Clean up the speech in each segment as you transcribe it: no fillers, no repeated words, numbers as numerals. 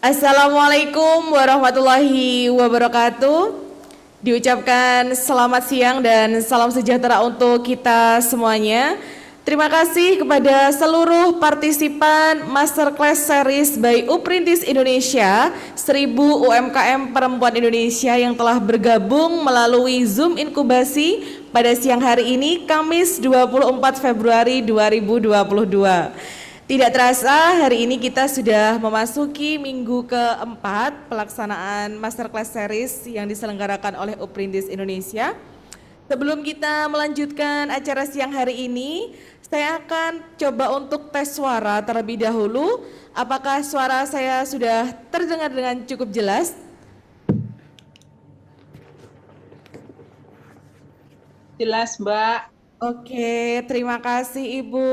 Assalamualaikum warahmatullahi wabarakatuh. Diucapkan selamat siang dan salam sejahtera untuk kita semuanya. Terima kasih kepada seluruh partisipan Masterclass Series by Uprintis Indonesia, 1000 UMKM Perempuan Indonesia yang telah bergabung melalui Zoom Inkubasi pada siang hari ini, Kamis 24 Februari 2022. Tidak terasa hari ini kita sudah memasuki minggu keempat pelaksanaan Masterclass Series yang diselenggarakan oleh Uprintis Indonesia. Sebelum kita melanjutkan acara siang hari ini, saya akan coba untuk tes suara terlebih dahulu. Apakah suara saya sudah terdengar dengan cukup jelas? Jelas, Mbak. Oke, terima kasih Ibu.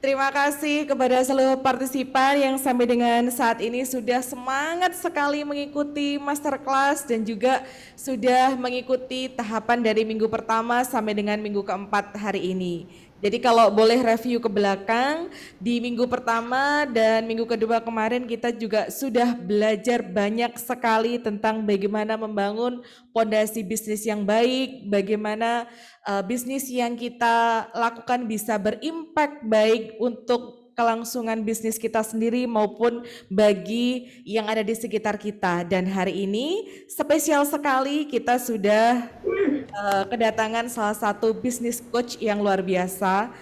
Terima kasih kepada seluruh partisipan yang sampai dengan saat ini sudah semangat sekali mengikuti masterclass dan juga sudah mengikuti tahapan dari minggu pertama sampai dengan minggu keempat hari ini. Jadi kalau boleh review ke belakang, di minggu pertama dan minggu kedua kemarin kita juga sudah belajar banyak sekali tentang bagaimana membangun fondasi bisnis yang baik, bagaimana bisnis yang kita lakukan bisa berimpact baik untuk kelangsungan bisnis kita sendiri maupun bagi yang ada di sekitar kita. Dan hari ini spesial sekali kita sudah kedatangan salah satu bisnis coach yang luar biasa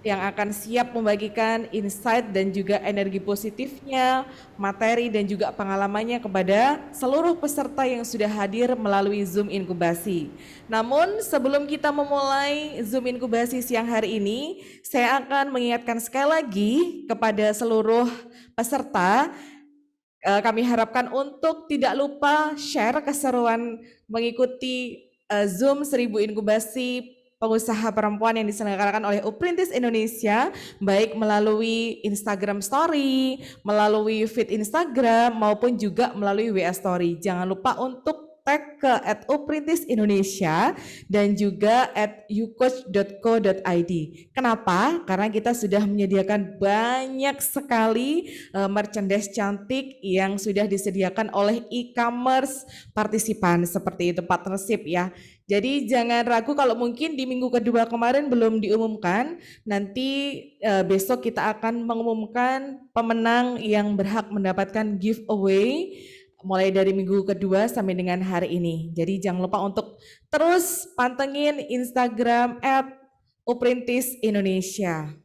yang akan siap membagikan insight dan juga energi positifnya, materi dan juga pengalamannya kepada seluruh peserta yang sudah hadir melalui Zoom Inkubasi. Namun sebelum kita memulai Zoom Inkubasi siang hari ini, saya akan mengingatkan sekali lagi kepada seluruh peserta, kami harapkan untuk tidak lupa share keseruan mengikuti Zoom 1000 Inkubasi pengusaha perempuan yang diselenggarakan oleh Uprintis Indonesia, baik melalui Instagram Story, melalui feed Instagram, maupun juga melalui WA Story. Jangan lupa untuk tag ke @uprintisindonesia dan juga @ucoach.co.id. Kenapa? Karena kita sudah menyediakan banyak sekali merchandise cantik yang sudah disediakan oleh e-commerce partisipan seperti itu, partnership ya. Jadi jangan ragu kalau mungkin di minggu kedua kemarin belum diumumkan, nanti besok kita akan mengumumkan pemenang yang berhak mendapatkan giveaway mulai dari minggu kedua sampai dengan hari ini. Jadi jangan lupa untuk terus pantengin Instagram @uprintisindonesia.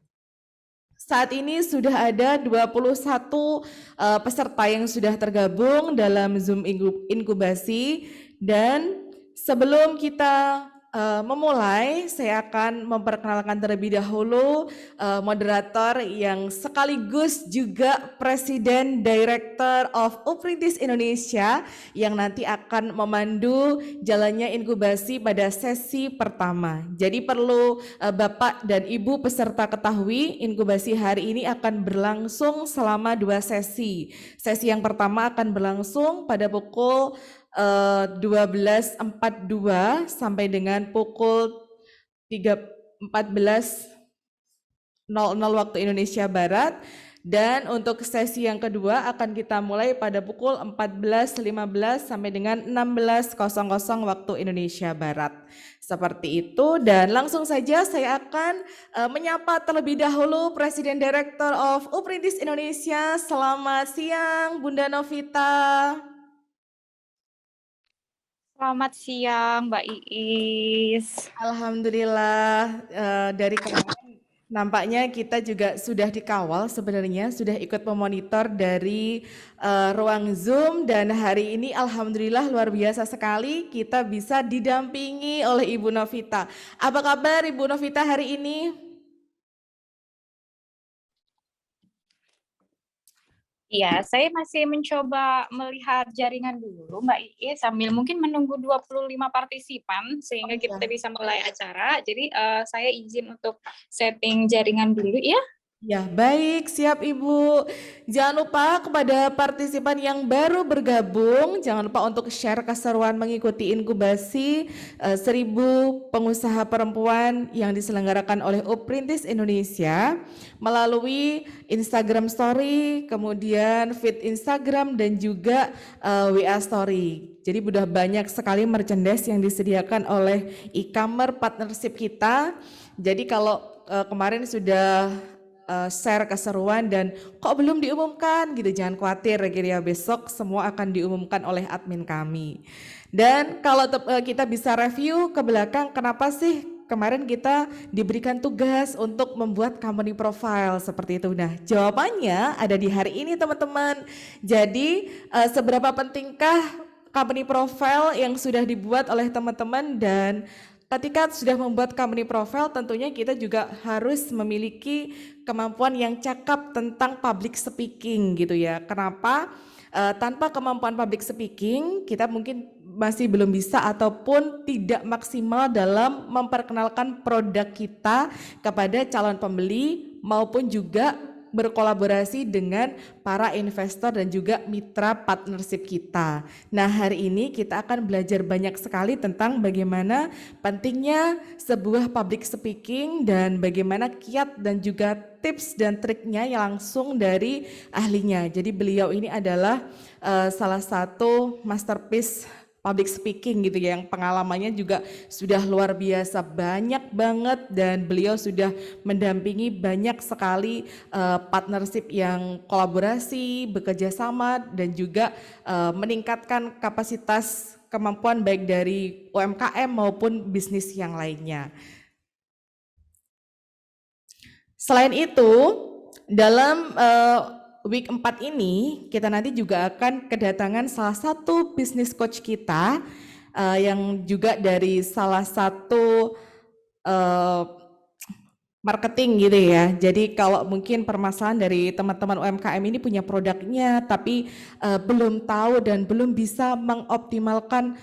Saat ini sudah ada 21 peserta yang sudah tergabung dalam Zoom Inkubasi dan sebelum kita memulai, saya akan memperkenalkan terlebih dahulu moderator yang sekaligus juga Presiden Director of Uprintis Indonesia yang nanti akan memandu jalannya inkubasi pada sesi pertama. Jadi perlu Bapak dan Ibu peserta ketahui, inkubasi hari ini akan berlangsung selama 2 sesi. Sesi yang pertama akan berlangsung pada pukul 12.42 sampai dengan pukul 14.00 waktu Indonesia Barat. Dan untuk sesi yang kedua akan kita mulai pada pukul 14.15 sampai dengan 16.00 waktu Indonesia Barat. Seperti itu, dan langsung saja saya akan menyapa terlebih dahulu Presiden Director of Uprintis Indonesia. Selamat siang Bunda Novita. Selamat siang, Mbak Iis. Alhamdulillah, dari kemarin nampaknya kita juga sudah dikawal sebenarnya, sudah ikut memonitor dari ruang Zoom dan hari ini alhamdulillah luar biasa sekali kita bisa didampingi oleh Ibu Novita. Apa kabar Ibu Novita hari ini? Iya, saya masih mencoba melihat jaringan dulu, Mbak Iis, sambil mungkin menunggu 25 partisipan sehingga kita bisa mulai acara. Jadi saya izin untuk setting jaringan dulu ya. Ya, baik, siap Ibu. Jangan lupa kepada partisipan yang baru bergabung, jangan lupa untuk share keseruan mengikuti inkubasi 1000 pengusaha perempuan yang diselenggarakan oleh Uprintis Indonesia melalui Instagram Story, kemudian feed Instagram dan juga WA Story. Jadi sudah banyak sekali merchandise yang disediakan oleh e-commerce partnership kita. Jadi kalau kemarin sudah share keseruan dan kok belum diumumkan gitu, jangan khawatir gitu ya, besok semua akan diumumkan oleh admin kami. Dan kalau kita bisa review ke belakang, kenapa sih kemarin kita diberikan tugas untuk membuat company profile seperti itu. Nah, jawabannya ada di hari ini teman-teman. Jadi seberapa pentingkah company profile yang sudah dibuat oleh teman-teman, dan ketika sudah membuat company profile tentunya kita juga harus memiliki kemampuan yang cakap tentang public speaking gitu ya. Kenapa? Tanpa kemampuan public speaking kita mungkin masih belum bisa ataupun tidak maksimal dalam memperkenalkan produk kita kepada calon pembeli maupun juga berkolaborasi dengan para investor dan juga mitra partnership kita. Nah, hari ini kita akan belajar banyak sekali tentang bagaimana pentingnya sebuah public speaking dan bagaimana kiat dan juga tips dan triknya yang langsung dari ahlinya. Jadi beliau ini adalah salah satu masterpiece public speaking gitu ya, yang pengalamannya juga sudah luar biasa banyak banget, dan beliau sudah mendampingi banyak sekali partnership yang kolaborasi, bekerja sama dan juga meningkatkan kapasitas kemampuan baik dari UMKM maupun bisnis yang lainnya. Selain itu, dalam week 4 ini kita nanti juga akan kedatangan salah satu business coach kita yang juga dari salah satu marketing gitu ya. Jadi kalau mungkin permasalahan dari teman-teman UMKM ini punya produknya tapi belum tahu dan belum bisa mengoptimalkan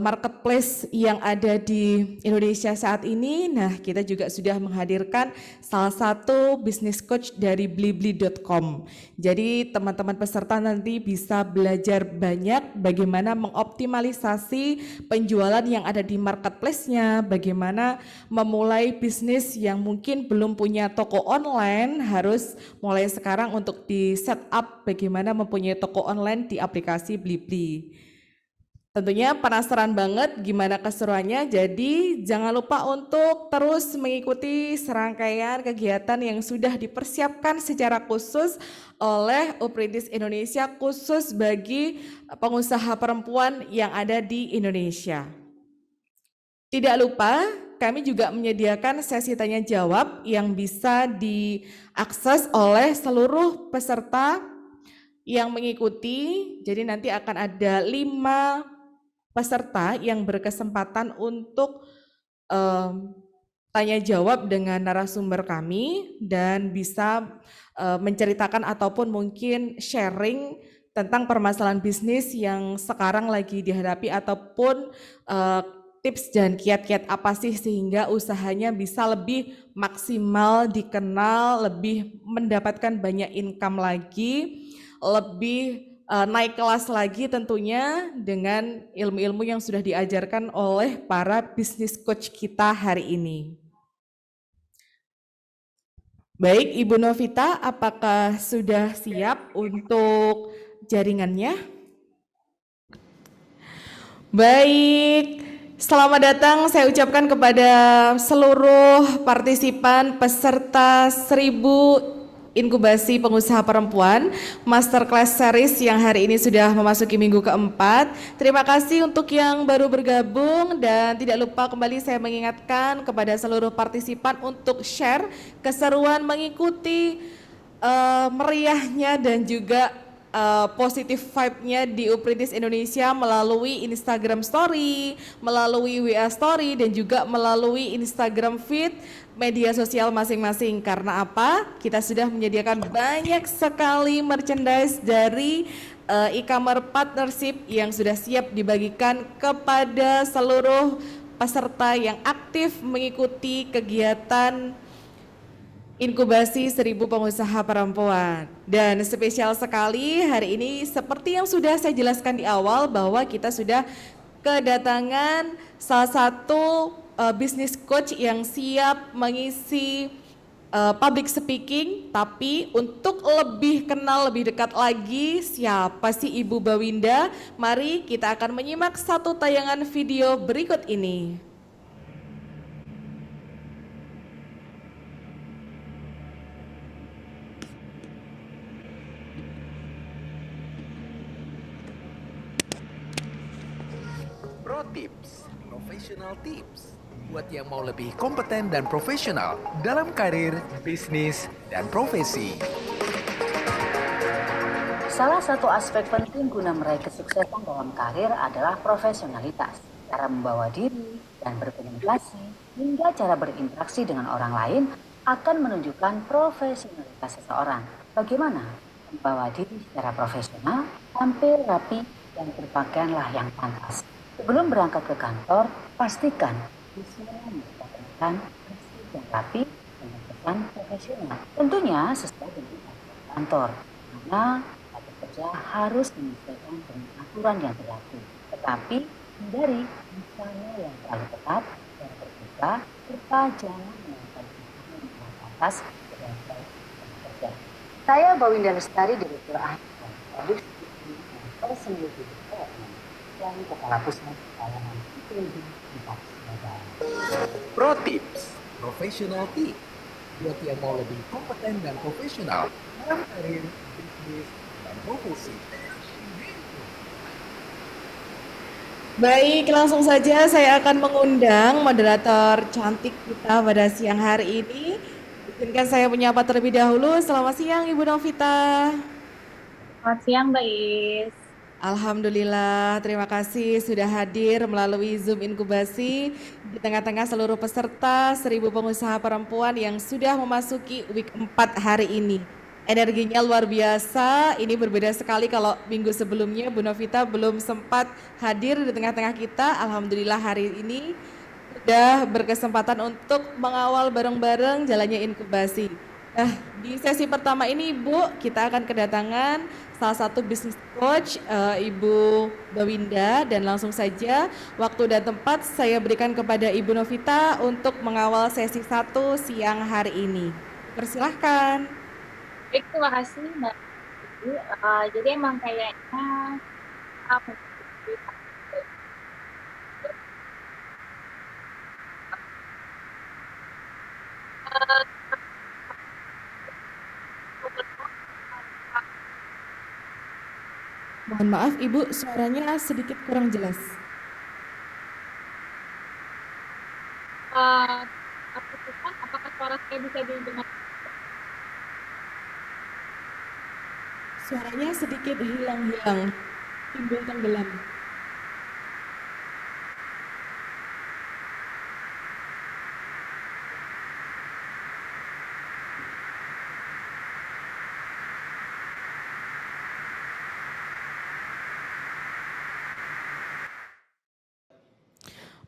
marketplace yang ada di Indonesia saat ini. Nah, kita juga sudah menghadirkan salah satu business coach dari blibli.com. Jadi teman-teman peserta nanti bisa belajar banyak bagaimana mengoptimalisasi penjualan yang ada di marketplace-nya, bagaimana memulai bisnis yang mungkin belum punya toko online, harus mulai sekarang untuk di setup bagaimana mempunyai toko online di aplikasi Blibli. Tentunya penasaran banget gimana keseruannya, jadi jangan lupa untuk terus mengikuti serangkaian kegiatan yang sudah dipersiapkan secara khusus oleh Uprintis Indonesia khusus bagi pengusaha perempuan yang ada di Indonesia. Tidak lupa, kami juga menyediakan sesi tanya jawab yang bisa diakses oleh seluruh peserta yang mengikuti. Jadi nanti akan ada 5 peserta yang berkesempatan untuk tanya jawab dengan narasumber kami dan bisa menceritakan ataupun mungkin sharing tentang permasalahan bisnis yang sekarang lagi dihadapi ataupun tips dan kiat-kiat apa sih sehingga usahanya bisa lebih maksimal dikenal, lebih mendapatkan banyak income lagi, lebih naik kelas lagi tentunya dengan ilmu-ilmu yang sudah diajarkan oleh para business coach kita hari ini. Baik, Ibu Novita, apakah sudah siap untuk jaringannya? Baik, selamat datang saya ucapkan kepada seluruh partisipan peserta 1000 Inkubasi Pengusaha Perempuan Masterclass Series yang hari ini sudah memasuki minggu keempat. Terima kasih untuk yang baru bergabung dan tidak lupa kembali saya mengingatkan kepada seluruh partisipan untuk share keseruan mengikuti meriahnya dan juga positif vibe-nya di Uprintis Indonesia melalui Instagram Story, melalui WA Story dan juga melalui Instagram Feed media sosial masing-masing. Karena apa? Kita sudah menyediakan banyak sekali merchandise dari e-commerce partnership yang sudah siap dibagikan kepada seluruh peserta yang aktif mengikuti kegiatan Inkubasi 1000 pengusaha perempuan. Dan spesial sekali hari ini seperti yang sudah saya jelaskan di awal bahwa kita sudah kedatangan salah satu business coach yang siap mengisi public speaking, tapi untuk lebih kenal lebih dekat lagi siapa sih Ibu Bawinda, mari kita akan menyimak satu tayangan video berikut ini. Pro Tips, Professional Tips, buat yang mau lebih kompeten dan profesional dalam karir, bisnis, dan profesi. Salah satu aspek penting guna meraih kesuksesan dalam karir adalah profesionalitas. Cara membawa diri dan berkomunikasi hingga cara berinteraksi dengan orang lain akan menunjukkan profesionalitas seseorang. Bagaimana membawa diri secara profesional, tampil rapi, dan berpakaianlah yang pantas. Sebelum berangkat ke kantor, pastikan busana kita kenakan bersih dan rapi dengan kesan profesional. Tentunya sesuai dengan aturan kantor, karena kerja harus menyesuaikan dengan aturan yang berlaku. Tetapi hindari busana yang terlalu ketat dan terbuka, serta jangan menggunakan busana yang terlalu atas sebagai kerja. Saya Bawinda Lestari, Direktur Ahli Produksi dan Personal Development dan Kepala Pusat Pelayanan Psikologi di Surabaya. Pro Tips, Professional Tips, buat yang mau lebih kompeten dan profesional dalam karir, bisnis, dan profesi. Baik, langsung saja saya akan mengundang moderator cantik kita pada siang hari ini. Izinkan saya menyapa terlebih dahulu. Selamat siang Ibu Novita. Selamat siang, Mbak Is. Alhamdulillah, terima kasih sudah hadir melalui Zoom Inkubasi di tengah-tengah seluruh peserta 1000 pengusaha perempuan yang sudah memasuki week 4 hari ini. Energinya luar biasa, ini berbeda sekali kalau minggu sebelumnya Bu Novita belum sempat hadir di tengah-tengah kita. Alhamdulillah hari ini sudah berkesempatan untuk mengawal bareng-bareng jalannya inkubasi. Nah, di sesi pertama ini Bu, kita akan kedatangan salah satu business coach Ibu Bawinda, dan langsung saja waktu dan tempat saya berikan kepada Ibu Novita untuk mengawal sesi 1 siang hari ini. Persilahkan. Baik, terima kasih, Mbak. Jadi emang kayaknya Mohon maaf Ibu, suaranya sedikit kurang jelas. apakah suara saya bisa didengar? Suaranya sedikit hilang-hilang, timbul tenggelam.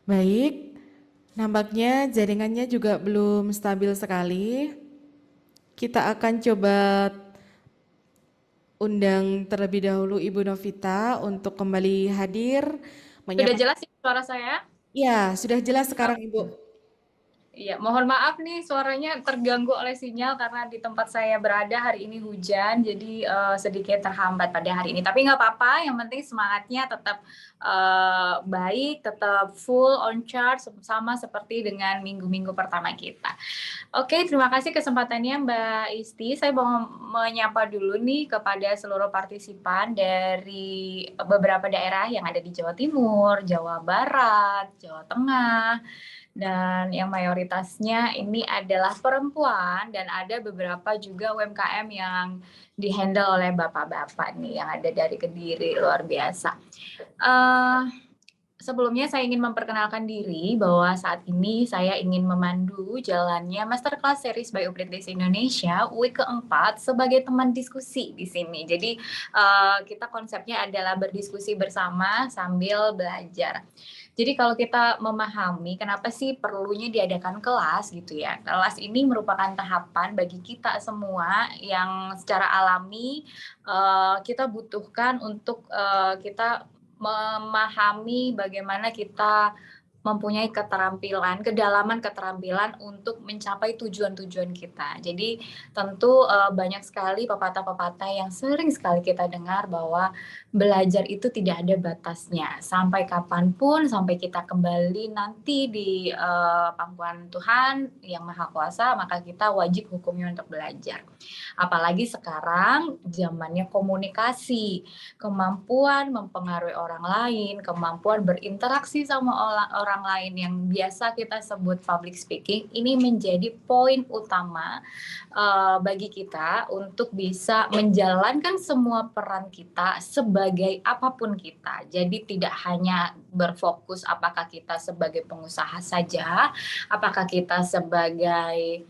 Baik, nampaknya jaringannya juga belum stabil sekali. Kita akan coba undang terlebih dahulu Ibu Novita untuk kembali hadir. Sudah jelas ya suara saya? Ya, sudah jelas sekarang Ibu. Iya, mohon maaf nih suaranya terganggu oleh sinyal karena di tempat saya berada hari ini hujan, jadi sedikit terhambat pada hari ini. Tapi nggak apa-apa, yang penting semangatnya tetap baik, tetap full on charge, sama seperti dengan minggu-minggu pertama kita. Oke, terima kasih kesempatannya Mbak Isti. Saya mau menyapa dulu nih kepada seluruh partisipan dari beberapa daerah yang ada di Jawa Timur, Jawa Barat, Jawa Tengah, dan yang mayoritasnya ini adalah perempuan, dan ada beberapa juga UMKM yang dihandle oleh bapak-bapak nih yang ada dari Kediri, luar biasa. Sebelumnya saya ingin memperkenalkan diri bahwa saat ini saya ingin memandu jalannya Masterclass Series by Uprintis Indonesia week keempat sebagai teman diskusi di sini. Jadi kita konsepnya adalah berdiskusi bersama sambil belajar. Jadi kalau kita memahami kenapa sih perlunya diadakan kelas gitu ya. Kelas ini merupakan tahapan bagi kita semua yang secara alami kita butuhkan untuk kita memahami bagaimana kita mempunyai keterampilan, kedalaman keterampilan untuk mencapai tujuan-tujuan kita. Jadi tentu banyak sekali pepatah-pepatah yang sering sekali kita dengar bahwa belajar itu tidak ada batasnya. Sampai kapanpun, sampai kita kembali nanti di pangkuan Tuhan yang Maha Kuasa, maka kita wajib hukumnya untuk belajar. Apalagi sekarang zamannya komunikasi, kemampuan mempengaruhi orang lain, kemampuan berinteraksi sama orang lain yang biasa kita sebut public speaking, ini menjadi poin utama bagi kita untuk bisa menjalankan semua peran kita sebagai apapun kita. Jadi tidak hanya berfokus apakah kita sebagai pengusaha saja, apakah kita sebagai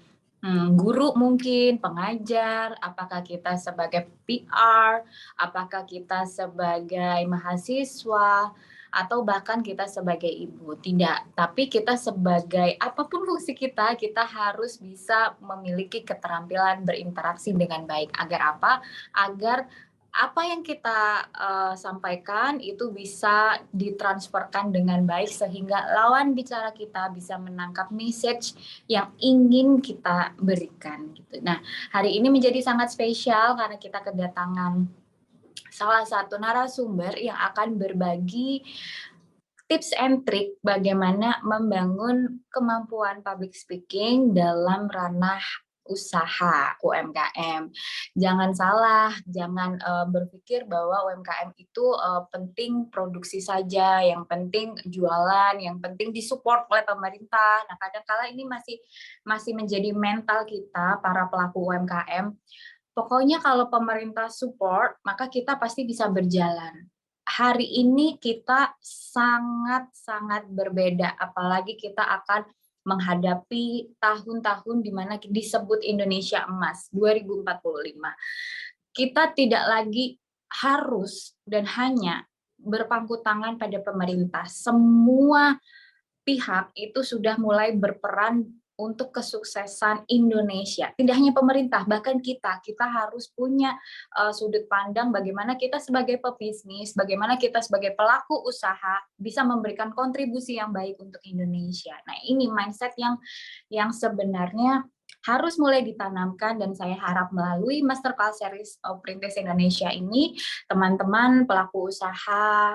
guru mungkin, pengajar, apakah kita sebagai PR, apakah kita sebagai mahasiswa, atau bahkan kita sebagai ibu. Tidak, tapi kita sebagai apapun fungsi kita harus bisa memiliki keterampilan berinteraksi dengan baik. Agar apa? Agar apa yang kita sampaikan itu bisa ditransferkan dengan baik sehingga lawan bicara kita bisa menangkap message yang ingin kita berikan gitu. Nah, hari ini menjadi sangat spesial karena kita kedatangan salah satu narasumber yang akan berbagi tips and trik bagaimana membangun kemampuan public speaking dalam ranah usaha UMKM. Jangan salah, jangan berpikir bahwa UMKM itu penting produksi saja, yang penting jualan, yang penting disupport oleh pemerintah. Nah, kadang-kala ini masih menjadi mental kita para pelaku UMKM. Pokoknya kalau pemerintah support, maka kita pasti bisa berjalan. Hari ini kita sangat-sangat berbeda, apalagi kita akan menghadapi tahun-tahun di mana disebut Indonesia Emas 2045. Kita tidak lagi harus dan hanya berpangku tangan pada pemerintah. Semua pihak itu sudah mulai berperan untuk kesuksesan Indonesia. Tidak hanya pemerintah, bahkan kita harus punya sudut pandang bagaimana kita sebagai pebisnis, bagaimana kita sebagai pelaku usaha bisa memberikan kontribusi yang baik untuk Indonesia. Nah, ini mindset yang sebenarnya harus mulai ditanamkan, dan saya harap melalui Masterclass Series Uprintis Indonesia ini, teman-teman pelaku usaha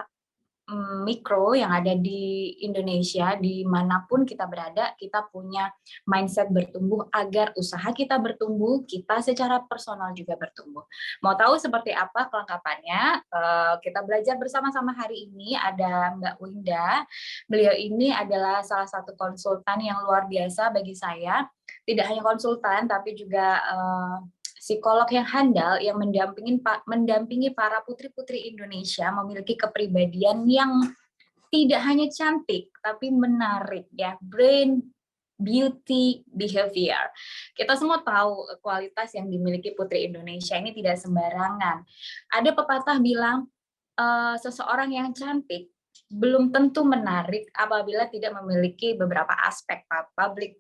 mikro yang ada di Indonesia, dimanapun kita berada, kita punya mindset bertumbuh agar usaha kita bertumbuh, kita secara personal juga bertumbuh. Mau tahu seperti apa kelengkapannya? Kita belajar bersama-sama hari ini. Ada Mbak Winda. Beliau ini adalah salah satu konsultan yang luar biasa bagi saya. Tidak hanya konsultan, tapi juga psikolog yang handal yang mendampingi para putri-putri Indonesia memiliki kepribadian yang tidak hanya cantik tapi menarik ya, brain, beauty, behavior. Kita semua tahu kualitas yang dimiliki putri Indonesia ini tidak sembarangan. Ada pepatah bilang seseorang yang cantik belum tentu menarik apabila tidak memiliki beberapa aspek public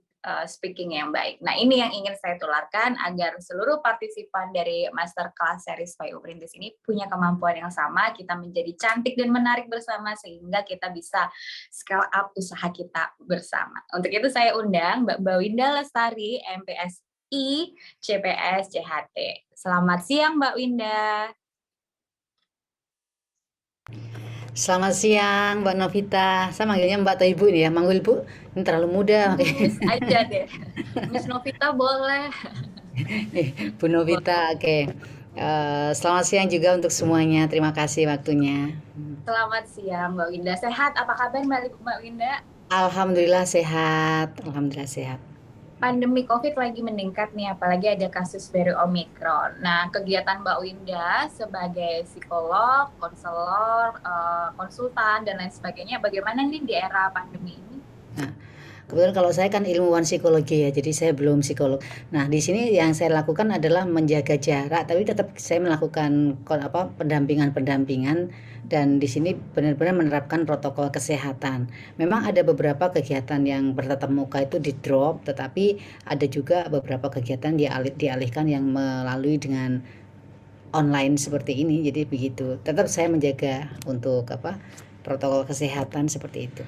speaking yang baik. Nah, ini yang ingin saya tularkan agar seluruh partisipan dari Masterclass Series by Uprintis ini punya kemampuan yang sama, kita menjadi cantik dan menarik bersama sehingga kita bisa scale up usaha kita bersama. Untuk itu saya undang Mbak Winda Lestari, MPSI, CPS, CHT. Selamat siang Mbak Winda. Selamat siang Mbak Novita. Saya manggilnya Mbak atau Ibu ini ya, manggil Bu. Ini terlalu muda. Miss aja deh. Miss Novita boleh. Bu Novita, oke. Selamat siang juga untuk semuanya. Terima kasih waktunya. Selamat siang Mbak Winda. Sehat? Apa kabar Mbak Winda? Alhamdulillah sehat. Alhamdulillah sehat. pandemi COVID lagi meningkat nih, apalagi ada kasus baru Omikron. Nah, kegiatan Mbak Winda sebagai psikolog, konselor, konsultan, dan lain sebagainya, bagaimana nih di era pandemi ini? Nah, kebetulan kalau saya kan ilmuwan psikologi ya, jadi saya belum psikolog. Nah, di sini yang saya lakukan adalah menjaga jarak, tapi tetap saya melakukan pendampingan dan di sini benar-benar menerapkan protokol kesehatan. Memang ada beberapa kegiatan yang bertatap muka itu di drop, tetapi ada juga beberapa kegiatan dialihkan yang melalui dengan online seperti ini. Jadi begitu. Tetap saya menjaga untuk protokol kesehatan seperti itu.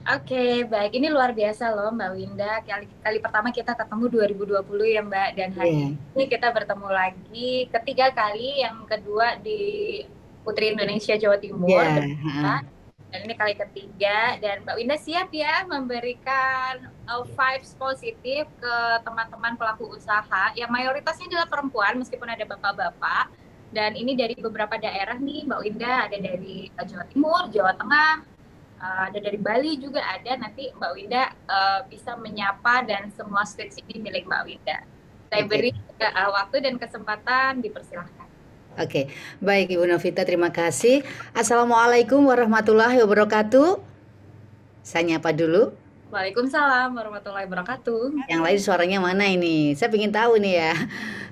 Oke, baik. Ini luar biasa loh Mbak Winda. Kali pertama kita ketemu 2020 ya Mbak. Dan hari ini kita bertemu lagi ketiga kali, yang kedua di Putri Indonesia Jawa Timur. Dan ini kali ketiga. Dan Mbak Winda siap ya memberikan vibes positif ke teman-teman pelaku usaha yang mayoritasnya adalah perempuan meskipun ada bapak-bapak. Dan ini dari beberapa daerah nih Mbak Winda. Ada dari Jawa Timur, Jawa Tengah, ada dari Bali juga ada. Nanti Mbak Winda bisa menyapa dan semua stage ini milik Mbak Winda. Saya beri waktu dan kesempatan, dipersilahkan. Oke, baik Ibu Novita, terima kasih. Assalamualaikum warahmatullahi wabarakatuh. Saya nyapa dulu. Waalaikumsalam warahmatullahi wabarakatuh. Yang lain suaranya mana ini? Saya ingin tahu nih ya.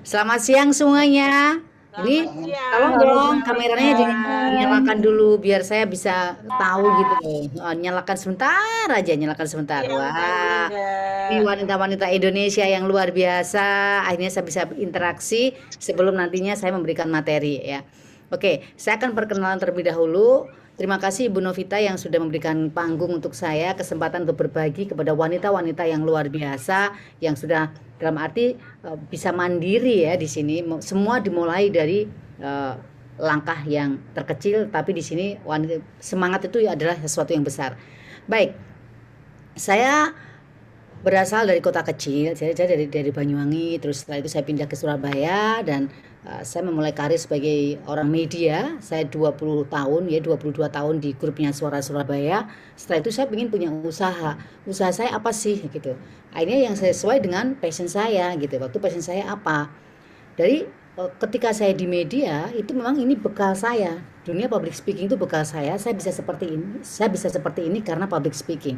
Selamat siang semuanya. Ini tolong dong kameranya dinyalakan dulu biar saya bisa tahu gitu loh. Nyalakan sebentar aja, nyalakan sebentar. Wah, ini wanita-wanita Indonesia yang luar biasa. Akhirnya saya bisa berinteraksi sebelum nantinya saya memberikan materi ya. Oke, saya akan perkenalan terlebih dahulu. Terima kasih Ibu Novita yang sudah memberikan panggung untuk saya, kesempatan untuk berbagi kepada wanita-wanita yang luar biasa, yang sudah dalam arti bisa mandiri ya di sini. Semua dimulai dari langkah yang terkecil, tapi di sini semangat itu adalah sesuatu yang besar. Baik, saya berasal dari kota kecil, saya dari Banyuwangi, terus setelah itu saya pindah ke Surabaya dan saya memulai karir sebagai orang media. Saya 22 tahun di grupnya Suara Surabaya. Setelah itu saya ingin punya usaha. Usaha saya apa sih gitu. Akhirnya yang sesuai dengan passion saya gitu. Waktu passion saya apa? Dari ketika saya di media itu memang ini bekal saya. Dunia public speaking itu bekal saya. Saya bisa seperti ini. Saya bisa seperti ini karena public speaking.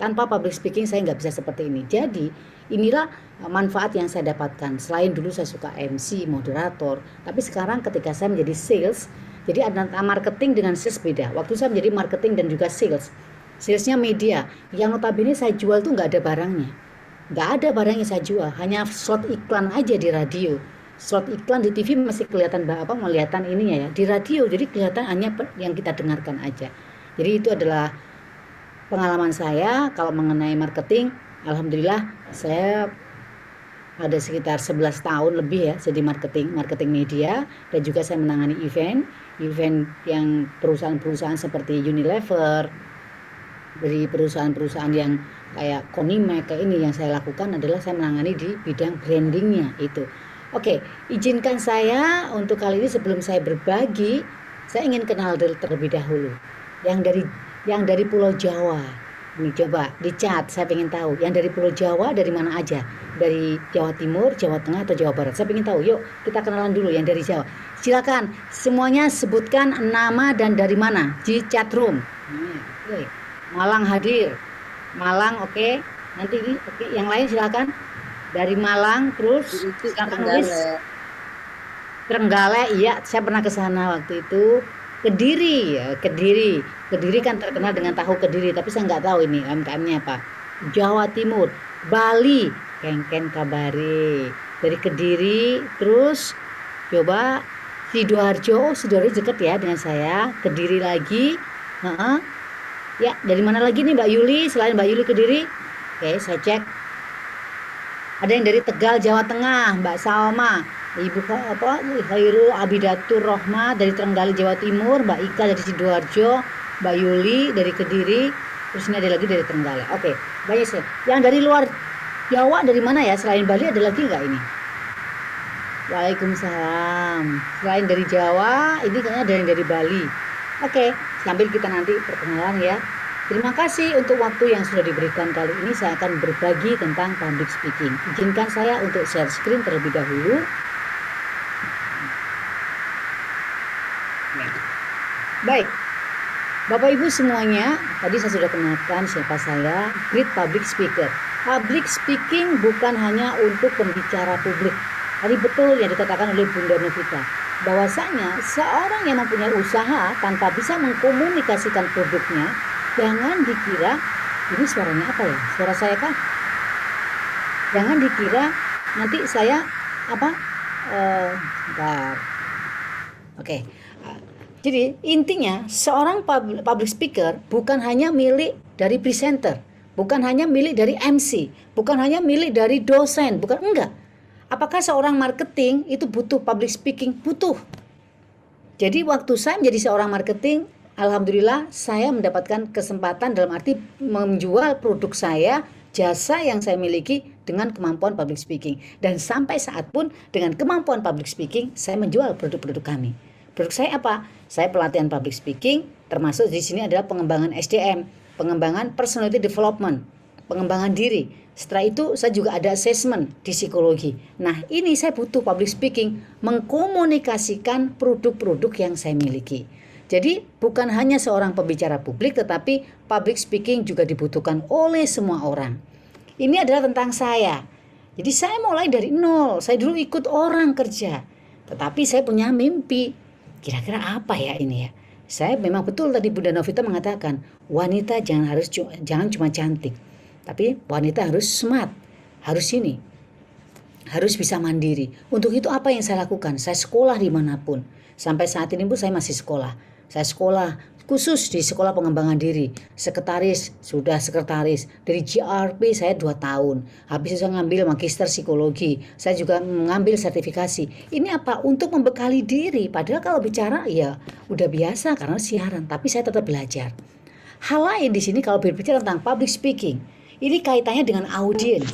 Tanpa public speaking saya nggak bisa seperti ini. Jadi inilah manfaat yang saya dapatkan. Selain dulu saya suka MC, moderator, tapi sekarang ketika saya menjadi sales, jadi ada marketing dengan sales beda. Waktu saya menjadi marketing dan juga sales, salesnya media, yang notabene saya jual tuh nggak ada barangnya, nggak ada barang yang saya jual, hanya slot iklan aja di radio. Slot iklan di TV masih kelihatan melihatan ininya ya, di radio jadi kelihatan hanya yang kita dengarkan aja. Jadi itu adalah pengalaman saya kalau mengenai marketing. Alhamdulillah saya ada sekitar 11 tahun lebih ya jadi marketing media, dan juga saya menangani event yang perusahaan-perusahaan seperti Unilever, dari perusahaan-perusahaan yang kayak Konimek kayak ini. Yang saya lakukan adalah saya menangani di bidang brandingnya itu. Oke, izinkan saya untuk kali ini sebelum saya berbagi, saya ingin kenal terlebih dahulu yang dari Pulau Jawa. Ini coba dicat, saya ingin tahu yang dari Pulau Jawa dari mana aja, dari Jawa Timur, Jawa Tengah atau Jawa Barat. Saya ingin tahu. Yuk kita kenalan dulu yang dari Jawa. Silakan semuanya sebutkan nama dan dari mana di chat room. Malang hadir, Malang oke. Nanti ini oke. Yang lain silakan dari Malang, terus silakan nulis. Trenggalek, iya saya pernah ke sana waktu itu. Kediri ya, Kediri kan terkenal dengan tahu Kediri, tapi saya nggak tahu ini UMKM-nya apa. Jawa Timur, Bali, Kengken Kabare. Dari Kediri, terus coba Sidoarjo. Sidoarjo dekat ya dengan saya. Kediri lagi. Ya, dari mana lagi nih Mbak Yuli? Selain Mbak Yuli Kediri, oke saya cek. Ada yang dari Tegal Jawa Tengah, Mbak Salma. Ibu Khairul Abidatur Rohma dari Trenggalek Jawa Timur, Mbak Ika dari Sidoarjo, Mbak Yuli dari Kediri, terus ini ada lagi dari Trenggalek. Oke, banyak sih. Yang dari luar Jawa dari mana ya? Selain Bali ada lagi nggak ini? Waalaikumsalam. Selain dari Jawa, ini kayaknya ada yang dari Bali. Oke, sambil kita nanti perkenalan ya. Terima kasih untuk waktu yang sudah diberikan. Kali ini saya akan berbagi tentang public speaking. Izinkan saya untuk share screen terlebih dahulu. Baik, Bapak Ibu semuanya, tadi saya sudah kenalkan siapa saya, great public speaker. Public speaking bukan hanya untuk pembicara publik. Tadi betul yang dikatakan oleh Bunda Novita, bahwasanya seorang yang mempunyai usaha tanpa bisa mengkomunikasikan produknya, jangan dikira, ini suaranya apa ya? Suara saya kah? Jangan dikira nanti saya apa? Bentar. Oke. Jadi intinya seorang public speaker bukan hanya milik dari presenter, bukan hanya milik dari MC, bukan hanya milik dari dosen, bukan, enggak. Apakah seorang marketing itu butuh public speaking? Butuh. Jadi waktu saya menjadi seorang marketing, alhamdulillah saya mendapatkan kesempatan dalam arti menjual produk saya, jasa yang saya miliki dengan kemampuan public speaking. Dan sampai saat pun dengan kemampuan public speaking, saya menjual produk-produk kami. Produk saya apa? Saya pelatihan public speaking, termasuk di sini adalah pengembangan SDM, pengembangan personality development, pengembangan diri. Setelah itu saya juga ada assessment di psikologi. Nah, ini saya butuh public speaking, mengkomunikasikan produk-produk yang saya miliki. Jadi bukan hanya seorang pembicara publik, tetapi public speaking juga dibutuhkan oleh semua orang. Ini adalah tentang saya. Jadi saya mulai dari nol. Saya dulu ikut orang kerja, tetapi saya punya mimpi. Kira-kira apa ya ini ya? Saya memang betul tadi Bunda Novita mengatakan, wanita jangan cuma cantik, tapi wanita harus smart, harus ini, harus bisa mandiri. Untuk itu apa yang saya lakukan? Saya sekolah dimanapun. Sampai saat ini pun saya masih sekolah. Saya sekolah khusus di sekolah pengembangan diri. Sekretaris, sudah sekretaris. Dari GRP saya 2 tahun. Habis itu saya ngambil magister psikologi. Saya juga mengambil sertifikasi. Ini apa? Untuk membekali diri. Padahal kalau bicara ya udah biasa karena siaran. Tapi saya tetap belajar. Hal lain di sini kalau berbicara tentang public speaking, ini kaitannya dengan audiens.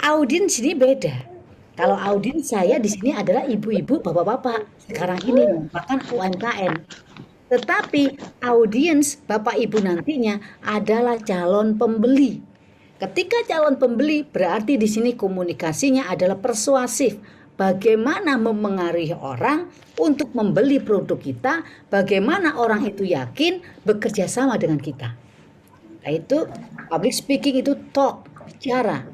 Audiens ini beda. Kalau audiens saya di sini adalah ibu-ibu, bapak-bapak. Sekarang ini merupakan UMKM. Tetapi audiens Bapak Ibu nantinya adalah calon pembeli. Ketika calon pembeli berarti di sini komunikasinya adalah persuasif. Bagaimana memengaruhi orang untuk membeli produk kita, bagaimana orang itu yakin bekerja sama dengan kita. Nah, itu public speaking itu talk, bicara.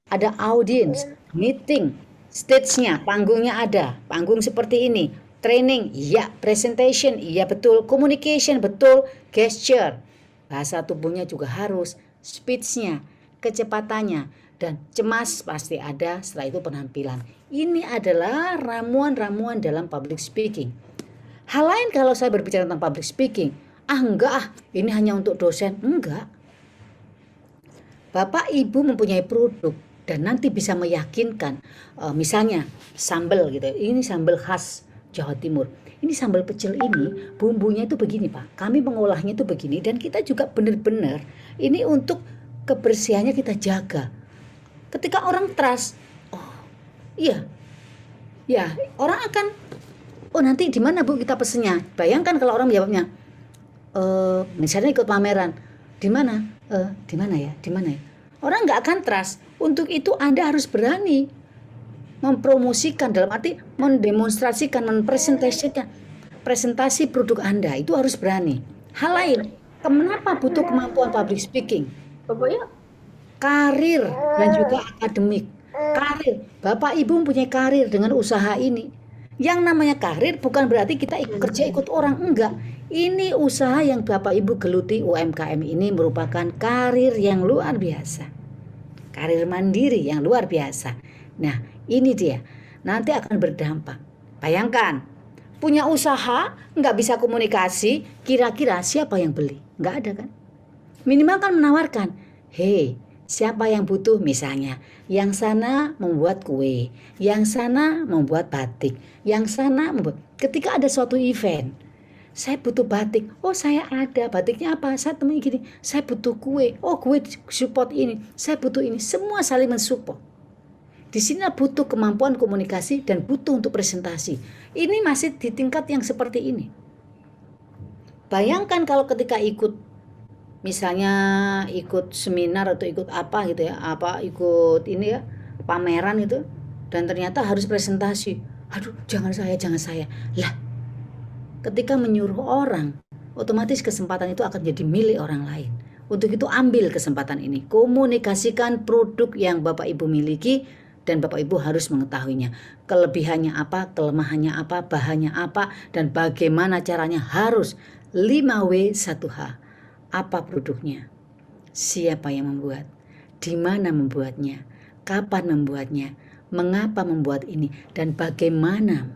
Ada audience, meeting, stage-nya, panggungnya ada. Panggung seperti ini. Training, iya. Presentation, iya betul. Communication, betul. Gesture, bahasa tubuhnya juga harus. Speech-nya, kecepatannya. Dan cemas pasti ada, setelah itu penampilan. Ini adalah ramuan-ramuan dalam public speaking. Hal lain kalau saya berbicara tentang public speaking, enggak, ini hanya untuk dosen. Enggak. Bapak Ibu mempunyai produk dan nanti bisa meyakinkan, misalnya sambal gitu. Ini sambal khas Jawa Timur. Ini sambal pecel ini bumbunya itu begini Pak. Kami mengolahnya itu begini dan kita juga benar-benar ini untuk kebersihannya kita jaga. Ketika orang trust, oh iya, ya orang akan, oh nanti di mana Bu kita pesennya? Bayangkan kalau orang menjawabnya, misalnya ikut pameran, di mana? Di mana ya? Di mana ya? Orang nggak akan trust. Untuk itu Anda harus berani mempromosikan, dalam arti mendemonstrasikan, mempresentasikan presentasi produk Anda, itu harus berani. Hal lain, kenapa butuh kemampuan public speaking? Karir dan juga akademik. Karir, Bapak Ibu mempunyai karir dengan usaha ini. Yang namanya karir bukan berarti kita kerja ikut orang, enggak. Ini usaha yang Bapak Ibu geluti, UMKM ini merupakan karir yang luar biasa. Karir mandiri yang luar biasa. Nah, ini dia. Nanti akan berdampak. Bayangkan, punya usaha, nggak bisa komunikasi, kira-kira siapa yang beli? Nggak ada kan? Minimal kan menawarkan, hei, siapa yang butuh misalnya? Yang sana membuat kue, yang sana membuat batik, yang sana membuat. Ketika ada suatu event, saya butuh batik. Oh saya ada, batiknya apa? Saya temui gini. Saya butuh kue. Oh kue support ini. Saya butuh ini. Semua saling mensupport. Di sini butuh kemampuan komunikasi dan butuh untuk presentasi. Ini masih di tingkat yang seperti ini. Bayangkan kalau ketika ikut misalnya ikut seminar atau ikut apa gitu ya, apa ikut ini ya, pameran itu, dan ternyata harus presentasi. Aduh, jangan saya. Lah, ketika menyuruh orang, otomatis kesempatan itu akan jadi milik orang lain. Untuk itu ambil kesempatan ini, komunikasikan produk yang Bapak Ibu miliki dan Bapak Ibu harus mengetahuinya. Kelebihannya apa, kelemahannya apa, bahannya apa, dan bagaimana caranya harus 5W 1H. Apa produknya? Siapa yang membuat? Di mana membuatnya? Kapan membuatnya? Mengapa membuat ini? Dan bagaimana?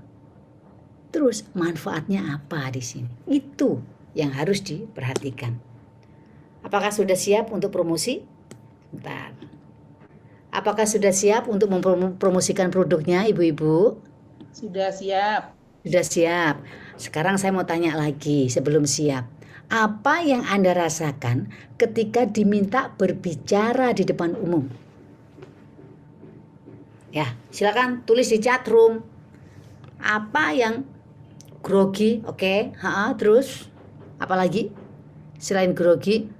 Terus manfaatnya apa di sini? Itu yang harus diperhatikan. Apakah sudah siap untuk promosi? Bentar. Apakah sudah siap untuk mempromosikan produknya, Ibu-ibu? Sudah siap. Sudah siap. Sekarang saya mau tanya lagi sebelum siap. Apa yang Anda rasakan ketika diminta berbicara di depan umum? Ya, silakan tulis di chat room. Apa yang grogi? Oke, terus apa lagi? Selain grogi,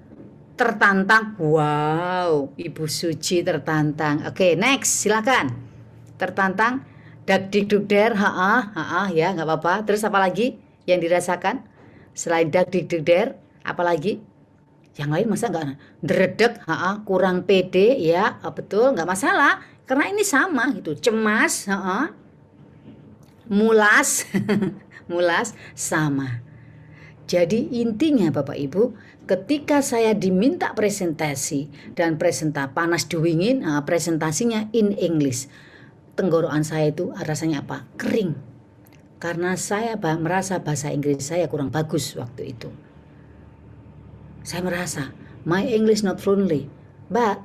tertantang. Wow, Ibu Suci tertantang. Oke, next, silakan. Tertantang, dak-dik-duk-der, ya, nggak apa-apa. Terus apa lagi yang dirasakan? Selain dak-dik-duk-der, apa lagi? Yang lain masa nggak dredeg, kurang pede, ya, betul, nggak masalah. Karena ini sama gitu, cemas, mulas, mulas sama. Jadi intinya Bapak Ibu, ketika saya diminta presentasi dan panas dingin, presentasinya in English, tenggorokan saya itu rasanya apa? Kering. Karena saya merasa bahasa Inggris saya kurang bagus waktu itu. Saya merasa my English not fluently, but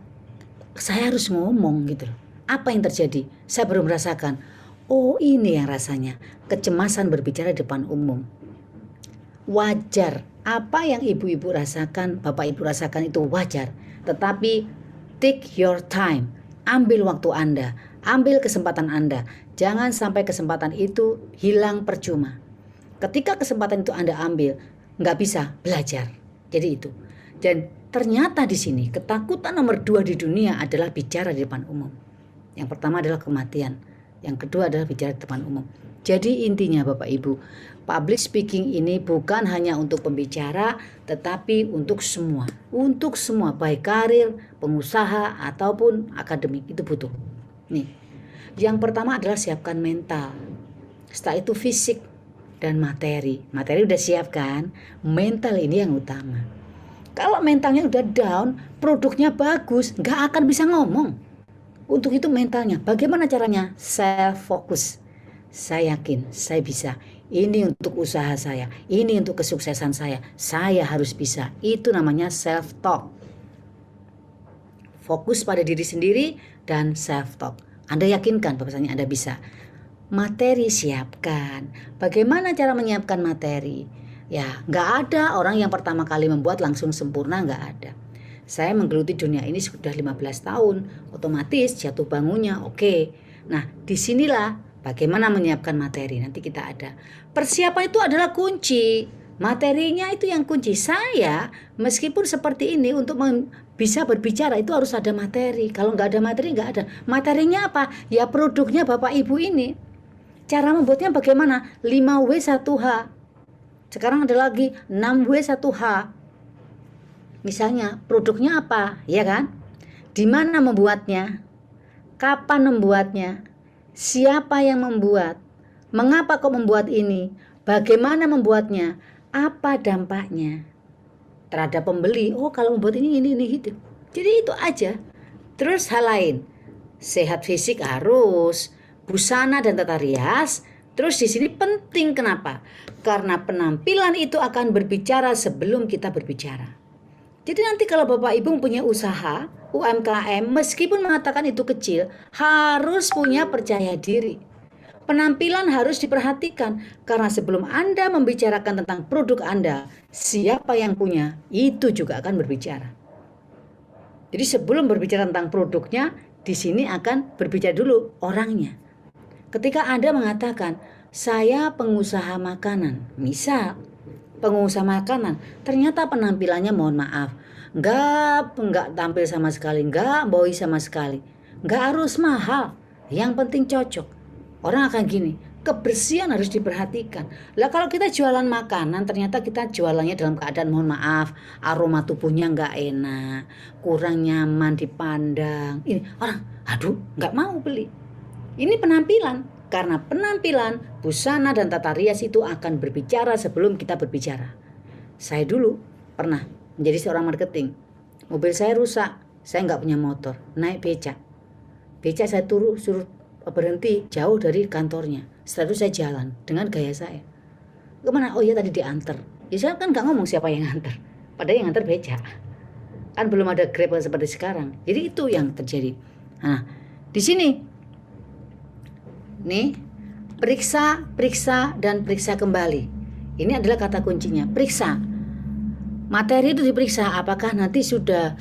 saya harus ngomong gitu. Apa yang terjadi? Saya baru merasakan, oh ini yang rasanya kecemasan berbicara di depan umum. Wajar, apa yang ibu-ibu rasakan, bapak ibu rasakan itu wajar. Tetapi take your time, ambil waktu Anda, ambil kesempatan Anda. Jangan sampai kesempatan itu hilang percuma. Ketika kesempatan itu Anda ambil, nggak bisa belajar. Jadi itu. Dan ternyata di sini ketakutan nomor 2 di dunia adalah bicara di depan umum. Yang pertama adalah kematian. Yang kedua adalah bicara di depan umum. Jadi intinya Bapak Ibu, public speaking ini bukan hanya untuk pembicara, tetapi untuk semua. Untuk semua, baik karir, pengusaha, ataupun akademik, itu butuh. Nih. Yang pertama adalah siapkan mental. Setelah itu fisik dan materi. Materi udah siapkan, mental ini yang utama. Kalau mentalnya udah down, produknya bagus, nggak akan bisa ngomong. Untuk itu mentalnya, bagaimana caranya? Self focus. Saya yakin, saya bisa. Ini untuk usaha saya, ini untuk kesuksesan saya harus bisa. Itu namanya self talk. Fokus pada diri sendiri dan self talk. Anda yakinkan bahwasanya Anda bisa. Materi siapkan. Bagaimana cara menyiapkan materi? Ya, nggak ada orang yang pertama kali membuat langsung sempurna, nggak ada. Saya menggeluti dunia ini sudah 15 tahun, otomatis jatuh bangunnya oke. Nah, disinilah bagaimana menyiapkan materi, nanti kita ada. Persiapan itu adalah kunci, materinya itu yang kunci. Saya meskipun seperti ini untuk bisa berbicara itu harus ada materi. Kalau nggak ada materi, nggak ada. Materinya apa? Ya produknya Bapak Ibu ini. Cara membuatnya bagaimana? 5W 1H. Sekarang ada lagi 6W 1H. Misalnya produknya apa? Ya kan? Di mana membuatnya? Kapan membuatnya? Siapa yang membuat? Mengapa kok membuat ini? Bagaimana membuatnya? Apa dampaknya terhadap pembeli? Oh, kalau membuat ini gitu. Jadi itu aja. Terus hal lain, sehat fisik harus, busana dan tata rias. Terus di sini penting kenapa? Karena penampilan itu akan berbicara sebelum kita berbicara. Jadi nanti kalau Bapak Ibu punya usaha, UMKM, meskipun mengatakan itu kecil, harus punya percaya diri. Penampilan harus diperhatikan karena sebelum Anda membicarakan tentang produk Anda, siapa yang punya, itu juga akan berbicara. Jadi sebelum berbicara tentang produknya, di sini akan berbicara dulu orangnya. Ketika Anda mengatakan, saya pengusaha makanan, misal, pengusaha makanan, ternyata penampilannya mohon maaf, nggak tampil sama sekali, nggak boy sama sekali, nggak harus mahal, yang penting cocok. Orang akan gini, kebersihan harus diperhatikan. Lah kalau kita jualan makanan, ternyata kita jualannya dalam keadaan mohon maaf, aroma tubuhnya nggak enak, kurang nyaman dipandang. Ini orang, aduh, nggak mau beli. Ini penampilan. Karena penampilan, busana dan tata rias itu akan berbicara sebelum kita berbicara. Saya dulu pernah menjadi seorang marketing. Mobil saya rusak, saya nggak punya motor, naik becak. Becak saya suruh berhenti jauh dari kantornya. Setelah itu saya jalan dengan gaya saya. Kemana? Oh iya tadi diantar. Ya saya kan nggak ngomong siapa yang nganter. Padahal yang nganter becak. Kan belum ada Grab seperti sekarang. Jadi itu yang terjadi. Nah, di sini nih, periksa, dan periksa kembali. Ini adalah kata kuncinya, periksa. Materi itu diperiksa, apakah nanti sudah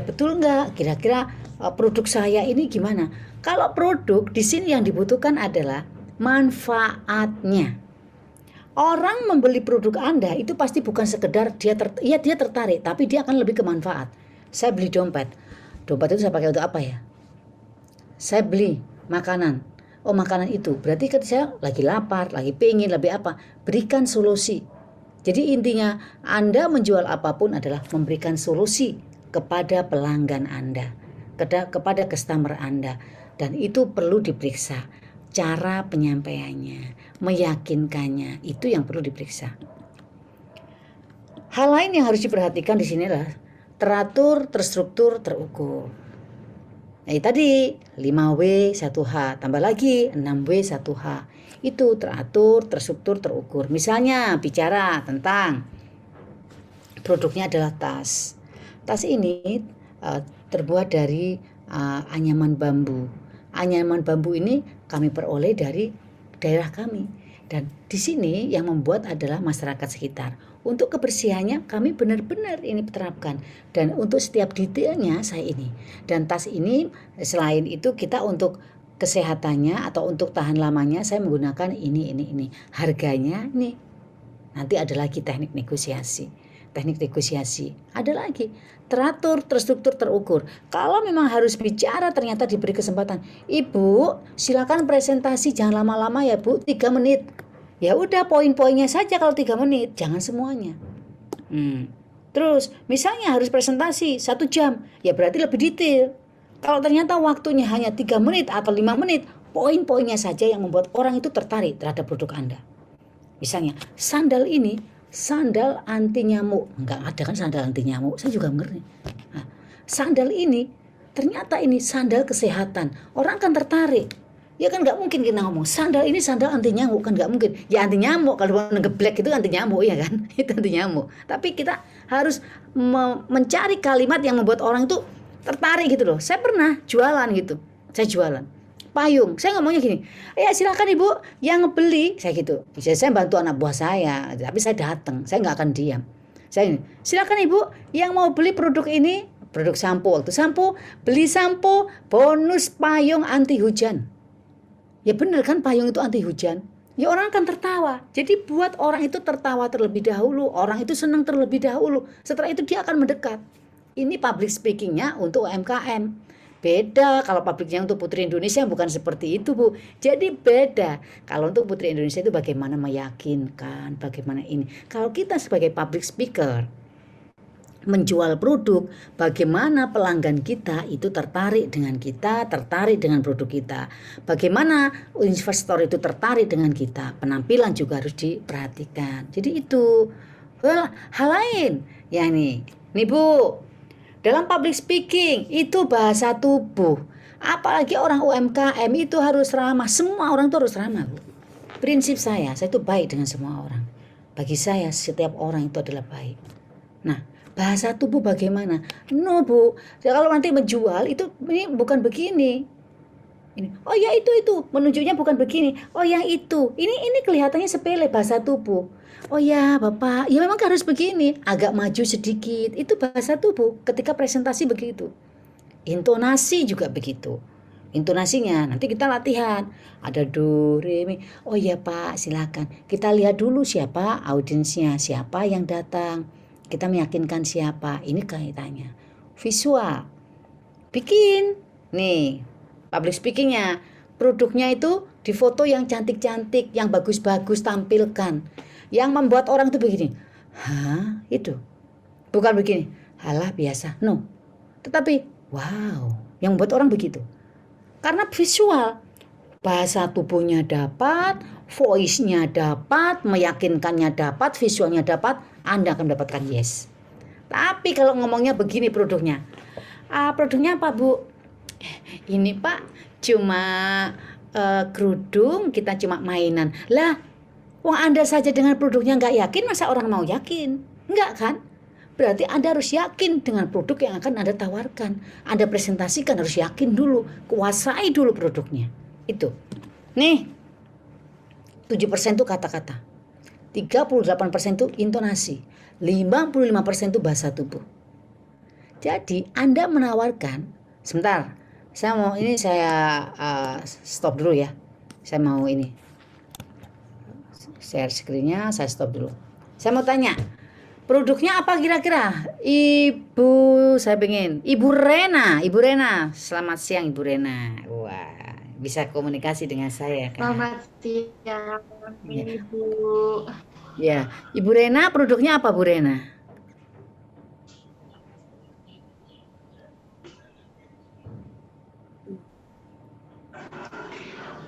betul nggak? Kira-kira produk saya ini gimana? Kalau produk di sini yang dibutuhkan adalah manfaatnya. Orang membeli produk Anda itu pasti bukan sekedar dia tertarik, tapi dia akan lebih ke manfaat. Saya beli dompet. Dompet itu saya pakai untuk apa ya? Saya beli makanan. Oh makanan itu berarti ketika saya lagi lapar, lagi pengen, lebih apa? Berikan solusi. Jadi intinya Anda menjual apapun adalah memberikan solusi kepada pelanggan Anda, kepada customer Anda. Dan itu perlu diperiksa. Cara penyampaiannya, meyakinkannya, itu yang perlu diperiksa. Hal lain yang harus diperhatikan di sini adalah teratur, terstruktur, terukur. Nah tadi 5W 1H tambah lagi 6W 1H. Itu teratur, terstruktur, terukur. Misalnya bicara tentang produknya adalah tas. Tas ini terbuat dari anyaman bambu. Anyaman bambu ini kami peroleh dari daerah kami. Dan di sini yang membuat adalah masyarakat sekitar. Untuk kebersihannya kami benar-benar ini terapkan. Dan untuk setiap detailnya saya ini. Dan tas ini selain itu kita untuk kesehatannya atau untuk tahan lamanya saya menggunakan ini. Harganya nih. Nanti ada lagi teknik negosiasi. Ada lagi teratur, terstruktur, terukur. Kalau memang harus bicara ternyata diberi kesempatan. Ibu silakan presentasi, jangan lama-lama ya Bu, 3 menit. Ya udah poin-poinnya saja kalau 3 menit, jangan semuanya. Terus misalnya harus presentasi 1 jam, ya berarti lebih detail. Kalau ternyata waktunya hanya 3 menit atau 5 menit, poin-poinnya saja yang membuat orang itu tertarik terhadap produk Anda. Misalnya sandal ini, sandal anti nyamuk. Enggak ada kan sandal anti nyamuk, saya juga ngerti. Nah, sandal ini ternyata ini sandal kesehatan, orang akan tertarik. Ya kan nggak mungkin kita ngomong sandal ini sandal anti nyamuk, kan nggak mungkin. Ya anti nyamuk, kalau ngeblek itu anti nyamuk ya kan, itu anti nyamuk. Tapi kita harus mencari kalimat yang membuat orang itu tertarik gitu loh. Saya pernah jualan gitu, saya jualan payung. Saya ngomongnya gini, ya silakan Ibu yang beli, saya gitu. Saya bantu anak buah saya, tapi saya datang, saya nggak akan diam. Saya ini, silakan Ibu yang mau beli produk ini, produk sampo. Waktu sampo, beli sampo bonus payung anti hujan. Ya benar kan payung itu anti hujan. Ya orang akan tertawa. Jadi buat orang itu tertawa terlebih dahulu. Orang itu senang terlebih dahulu. Setelah itu dia akan mendekat. Ini public speakingnya untuk UMKM. Beda kalau publiknya untuk Putri Indonesia bukan seperti itu Bu. Jadi beda. Kalau untuk Putri Indonesia itu bagaimana meyakinkan. Bagaimana ini. Kalau kita sebagai public speaker menjual produk, bagaimana pelanggan kita itu tertarik dengan kita, tertarik dengan produk kita. Bagaimana investor itu tertarik dengan kita. Penampilan juga harus diperhatikan. Jadi itu hal lain. Ya nih Bu, dalam public speaking itu bahasa tubuh. Apalagi orang UMKM itu harus ramah. Semua orang itu harus ramah Bu. Prinsip saya itu baik dengan semua orang. Bagi saya setiap orang itu adalah baik. Nah, bahasa tubuh bagaimana? No Bu, kalau nanti menjual itu ini bukan begini. Ini, oh ya itu menunjuknya bukan begini. Oh yang itu, ini kelihatannya sepele bahasa tubuh. Oh ya Bapak, ya memang harus begini. Agak maju sedikit, itu bahasa tubuh. Ketika presentasi begitu, intonasi juga begitu. intonasinya. Nanti kita latihan. Ada do, re, mi. Oh ya Pak, silakan. Kita lihat dulu siapa audiensnya, siapa yang datang. Kita meyakinkan siapa. Ini kaitannya. Visual. Bikin. Nih, public speakingnya. Produknya itu di foto yang cantik-cantik, yang bagus-bagus tampilkan. Yang membuat orang itu begini. Hah? Itu. Bukan begini. Halah biasa. No. Tetapi, wow. Yang membuat orang begitu. Karena visual. Bahasa tubuhnya dapat, voice-nya dapat, meyakinkannya dapat, visualnya dapat, Anda akan mendapatkan yes. Tapi kalau ngomongnya begini produknya. Produknya apa Bu? Ini Pak, cuma kerudung, kita cuma mainan. Lah, wong Anda saja dengan produknya nggak yakin, masa orang mau yakin? Enggak kan? Berarti Anda harus yakin dengan produk yang akan Anda tawarkan. Anda presentasikan harus yakin dulu, kuasai dulu produknya. Itu. Nih, 7% itu kata-kata. 38% itu intonasi. 55% itu bahasa tubuh. Jadi Anda menawarkan, sebentar, saya stop dulu ya. Saya mau ini. Share screen-nya, saya stop dulu. Saya mau tanya, produknya apa kira-kira? Ibu Rena. Selamat siang Ibu Rena. Wah, bisa komunikasi dengan saya kan? Selamat siang, Ibu. Ya, Ibu Rena, produknya apa Bu Rena?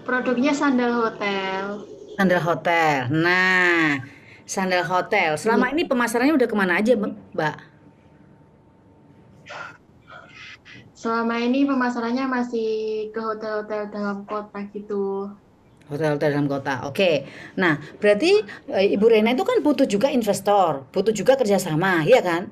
Produknya sandal hotel. Sandal hotel. Nah, sandal hotel. Selama ini pemasarannya udah kemana aja, Mbak? Selama ini pemasarannya masih ke hotel-hotel dalam kota gitu. Hotel-hotel dalam kota. Oke. Nah, berarti Ibu Rena itu kan butuh juga investor, butuh juga kerjasama, ya kan?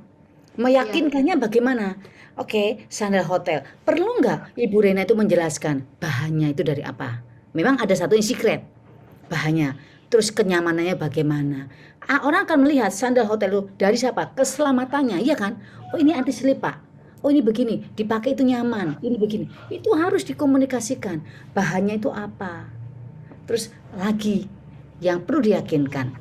Meyakinkannya bagaimana? Oke, sandal hotel. Perlu nggak Ibu Rena itu menjelaskan bahannya itu dari apa? Memang ada satu yang secret, bahannya. Terus kenyamanannya bagaimana? Orang akan melihat sandal hotel itu dari siapa? Keselamatannya, iya kan? Oh ini anti slip Pak. Oh ini begini, dipakai itu nyaman. Ini begini. Itu harus dikomunikasikan. Bahannya itu apa? Terus lagi yang perlu diyakinkan,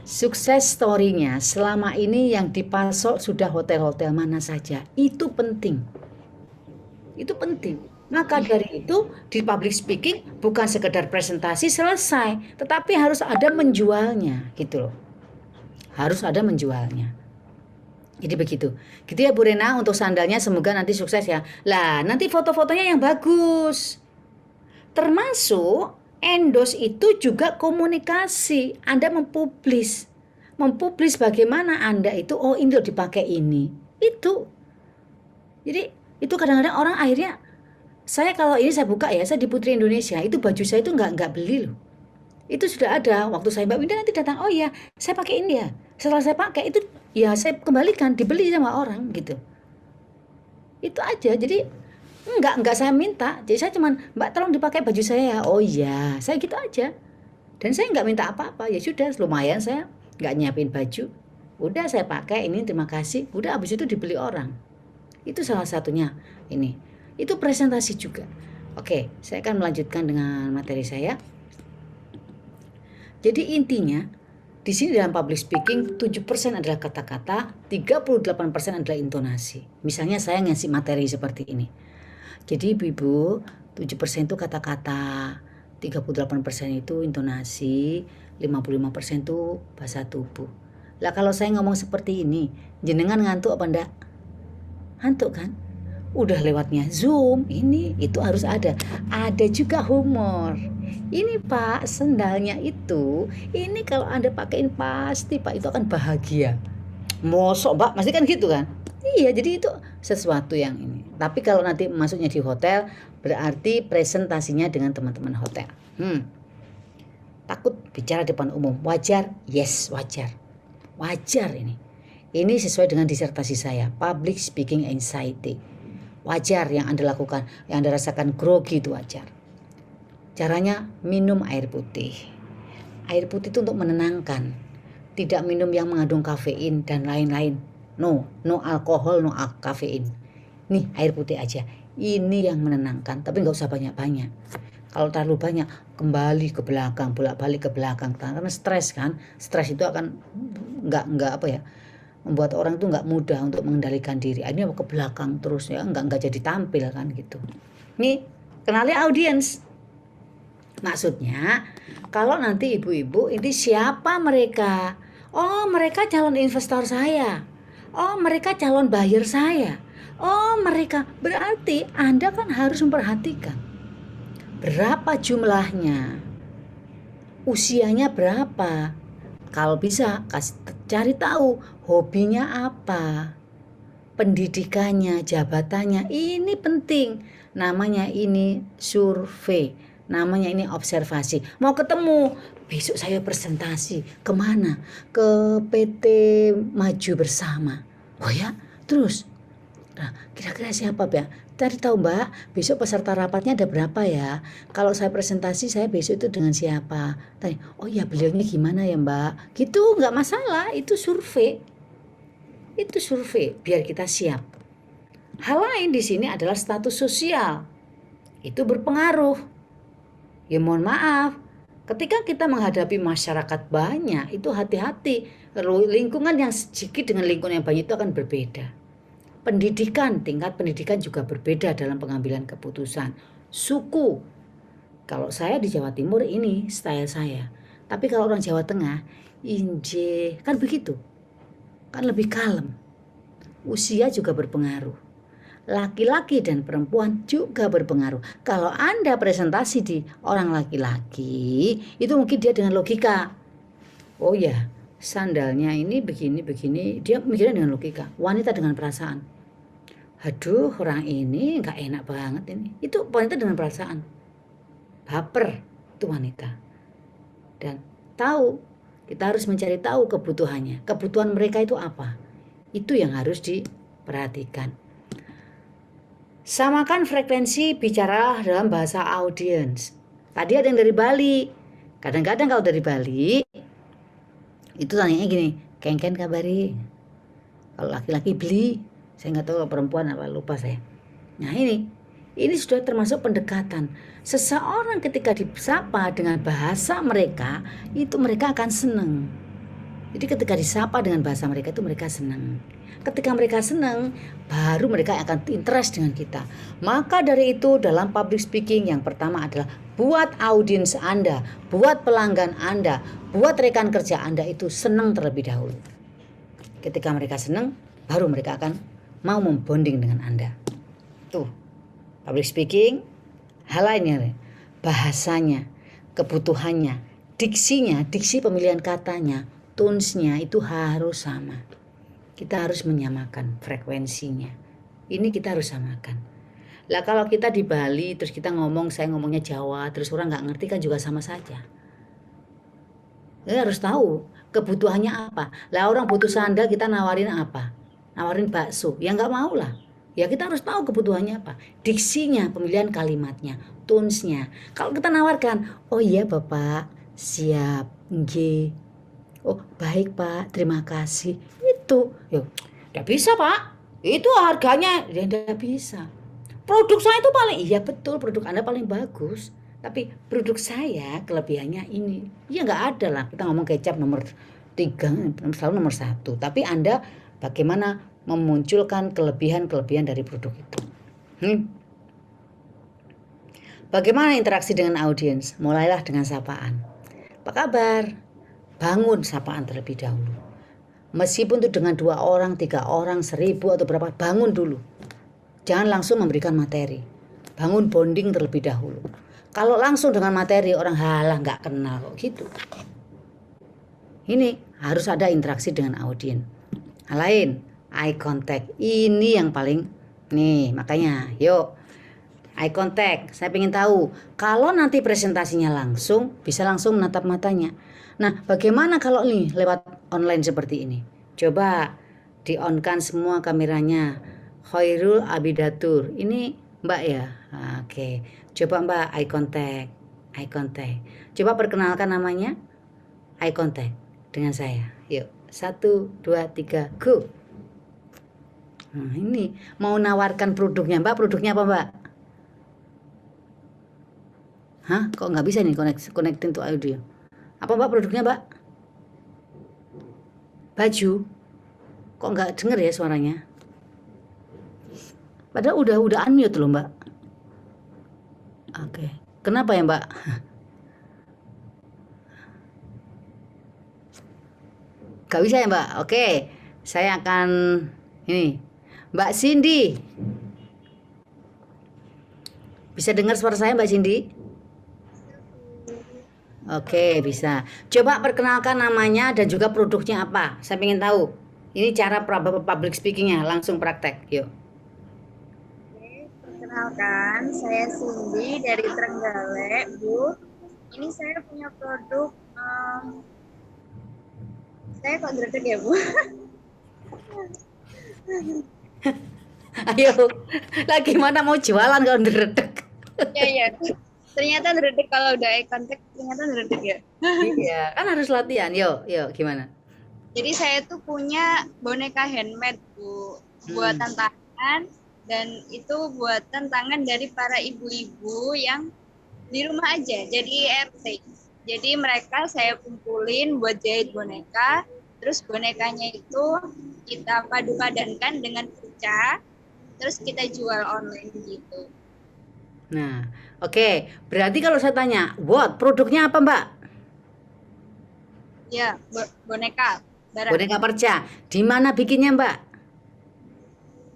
sukses story-nya selama ini yang dipasok sudah hotel-hotel mana saja. Itu penting. Itu penting. Maka dari itu di public speaking bukan sekedar presentasi selesai, tetapi harus ada menjualnya gitu loh. Harus ada menjualnya. Jadi begitu. Gitu ya Bu Rena untuk sandalnya, semoga nanti sukses ya. Lah, nanti foto-fotonya yang bagus. Termasuk endorse itu juga komunikasi. Anda mempublis bagaimana Anda itu, oh ini loh dipakai ini. Itu. Jadi itu kadang-kadang orang akhirnya, saya kalau ini saya buka ya, saya di Putri Indonesia, itu baju saya itu nggak beli loh. Itu sudah ada, waktu saya Mbak Winda nanti datang, oh iya saya pakai ini ya. Setelah saya pakai itu, ya saya kembalikan, dibeli sama orang gitu. Itu aja, jadi enggak saya minta. Jadi saya cuman, Mbak tolong dipakai baju saya ya. Oh iya, saya gitu aja. Dan saya nggak minta apa-apa, ya sudah lumayan saya nggak nyiapin baju. Udah saya pakai ini, terima kasih. Udah habis itu dibeli orang. Itu salah satunya ini. Itu presentasi juga. Oke, saya akan melanjutkan dengan materi saya. Jadi intinya, di sini dalam public speaking 7% adalah kata-kata, 38% adalah intonasi. Misalnya saya ngasih materi seperti ini. Jadi Ibu, 7% itu kata-kata, 38% itu intonasi, 55% itu bahasa tubuh. Lah kalau saya ngomong seperti ini, jenengan ngantuk apa enggak? Ngantuk kan? Udah lewatnya Zoom, ini itu harus ada. Ada juga humor. Ini Pak, sendalnya itu, ini kalau Anda pakein pasti Pak itu akan bahagia. Mosok Mbak, pasti kan gitu kan? Iya, jadi itu sesuatu yang ini. Tapi kalau nanti masuknya di hotel, berarti presentasinya dengan teman-teman hotel. Takut bicara depan umum, wajar? Yes, wajar. Wajar ini. Ini sesuai dengan disertasi saya, Public Speaking Anxiety. Wajar yang Anda lakukan, yang Anda rasakan grogi itu wajar. Caranya minum air putih. Air putih itu untuk menenangkan. Tidak minum yang mengandung kafein dan lain-lain. No alkohol, no kafein. Nih air putih aja. Ini yang menenangkan, tapi nggak usah banyak-banyak. Kalau terlalu banyak, kembali ke belakang, bolak-balik ke belakang, karena stres kan. Stres itu akan nggak apa ya, membuat orang itu nggak mudah untuk mengendalikan diri. Akhirnya ke belakang terus ya, nggak jadi tampil kan gitu. Nih, kenali audiens. Maksudnya, kalau nanti ibu-ibu ini siapa mereka? Oh, mereka calon investor saya. Oh, mereka calon buyer saya. Oh, mereka. Berarti Anda kan harus memperhatikan berapa jumlahnya, usianya berapa. Kalau bisa cari tahu hobinya apa, pendidikannya, jabatannya. Ini penting. Namanya ini survei, namanya ini observasi. Mau ketemu, besok saya presentasi kemana? Ke PT Maju Bersama. Oh ya, terus nah, kira-kira siapa ya? Cari tahu Mbak, besok peserta rapatnya ada berapa ya? Kalau saya presentasi, saya besok itu dengan siapa? Tanya, oh ya beliaunya gimana ya Mbak? Gitu nggak masalah, itu survei. Itu survei, biar kita siap. Hal lain di sini adalah status sosial. Itu berpengaruh. Ya mohon maaf, ketika kita menghadapi masyarakat banyak, itu hati-hati. Lingkungan yang sedikit dengan lingkungan yang banyak itu akan berbeda. Pendidikan, tingkat pendidikan juga berbeda dalam pengambilan keputusan. Suku, kalau saya di Jawa Timur ini style saya. Tapi kalau orang Jawa Tengah, inje, kan begitu. Kan lebih kalem. Usia juga berpengaruh. Laki-laki dan perempuan juga berpengaruh. Kalau Anda presentasi di orang laki-laki, itu mungkin dia dengan logika. Oh ya, sandalnya ini begini, dia mikirnya dengan logika. Wanita dengan perasaan. Aduh, orang ini nggak enak banget ini. Itu wanita dengan perasaan. Baper, itu wanita. Dan tahu, kita harus mencari tahu kebutuhannya. Kebutuhan mereka itu apa? Itu yang harus diperhatikan. Samakan frekuensi bicara dalam bahasa audiens. Tadi ada yang dari Bali. Kadang-kadang kalau dari Bali, itu tanyanya gini, Ken kabari. Kalau laki-laki beli, saya nggak tahu kalau perempuan apa, lupa saya. Nah ini sudah termasuk pendekatan. Seseorang ketika disapa dengan bahasa mereka, itu mereka akan senang. Jadi ketika disapa dengan bahasa mereka itu mereka senang. Ketika mereka senang, baru mereka akan interest dengan kita. Maka dari itu dalam public speaking yang pertama adalah buat audiens Anda, buat pelanggan Anda, buat rekan kerja Anda itu senang terlebih dahulu. Ketika mereka senang, baru mereka akan mau membonding dengan Anda. Tuh, public speaking, hal lainnya, bahasanya, kebutuhannya, diksinya, diksi pemilihan katanya, tones-nya itu harus sama. Kita harus menyamakan frekuensinya. Ini kita harus samakan. Lah kalau kita di Bali terus kita ngomong, saya ngomongnya Jawa, terus orang nggak ngerti kan juga sama saja. Harus tahu kebutuhannya apa. Lah orang butuh sandal kita nawarin apa? Nawarin bakso. Ya nggak mau lah. Ya kita harus tahu kebutuhannya apa. Diksinya, pemilihan kalimatnya, tones-nya. Kalau kita nawarkan, oh iya Bapak, siap, nggih. Oh baik Pak, terima kasih. Itu, yuk, tidak bisa Pak. Itu harganya, ya tidak bisa. Produk saya itu paling, iya betul produk Anda paling bagus. Tapi produk saya kelebihannya ini. Ya nggak ada lah. Kita ngomong kecap nomor 3, selalu nomor 1. Tapi Anda bagaimana memunculkan kelebihan-kelebihan dari produk itu. Bagaimana interaksi dengan audiens? Mulailah dengan sapaan. Apa kabar? Bangun sapaan terlebih dahulu. Meskipun itu dengan 2 orang, 3 orang, 1000 atau berapa, bangun dulu. Jangan langsung memberikan materi. Bangun bonding terlebih dahulu. Kalau langsung dengan materi, orang halah nggak kenal kok gitu. Ini harus ada interaksi dengan audiens. Hal lain, eye contact. Ini yang paling, nih makanya yuk. Eye contact, saya ingin tahu. Kalau nanti presentasinya langsung, bisa langsung menatap matanya. Nah, bagaimana kalau nih lewat online seperti ini? Coba di-on-kan semua kameranya. Khairul Abidatur. Ini Mbak ya? Oke. Coba Mbak eye contact. Eye contact. Coba perkenalkan namanya. Eye contact dengan saya. Yuk. 1, 2, 3, go. Nah, ini mau nawarkan produknya, Mbak. Produknya apa, Mbak? Hah? Kok nggak bisa nih connecting to audio? Apa, Mbak, produknya, Mbak? Baju. Kok nggak denger ya suaranya? Padahal udah unmute loh, Mbak. Oke. Kenapa ya, Mbak? Gak bisa ya, Mbak? Oke. Saya akan ini. Mbak Cindy. Bisa dengar suara saya, Mbak Cindy? Oke, bisa. Coba perkenalkan namanya dan juga produknya apa. Saya ingin tahu. Ini cara public speakingnya. Langsung praktek. Yuk. Perkenalkan, saya Cindy dari Trenggalek, Bu. Ini saya punya produk, saya kok gredeg ya, Bu? Ayo, lagi mana mau jualan kalau ngeredek? Iya. Ternyata gredeg kalau udah eye contact, ternyata gredeg ya. Iya, kan harus latihan. Yuk, gimana? Jadi saya tuh punya boneka handmade, Bu. Buatan tangan, dan itu buatan tangan dari para ibu-ibu yang di rumah aja, jadi RT. Jadi mereka saya kumpulin buat jahit boneka, terus bonekanya itu kita padu-padankan dengan perca, terus kita jual online gitu. Nah, oke. Berarti kalau saya tanya, produknya apa, Mbak? Ya, boneka. Barang. Boneka perca. Di mana bikinnya, Mbak?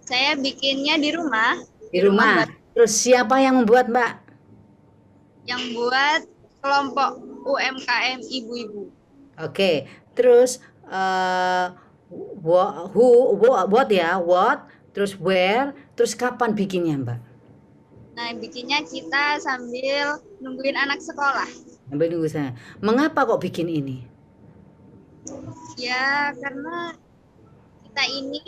Saya bikinnya di rumah. Di rumah. Terus siapa yang membuat, Mbak? Yang buat kelompok UMKM ibu-ibu. Oke. Terus what, terus where, terus kapan bikinnya, Mbak? Nah, bikinnya kita sambil nungguin anak sekolah. Sambil nunggu saya. Mengapa kok bikin ini? Ya, karena kita ini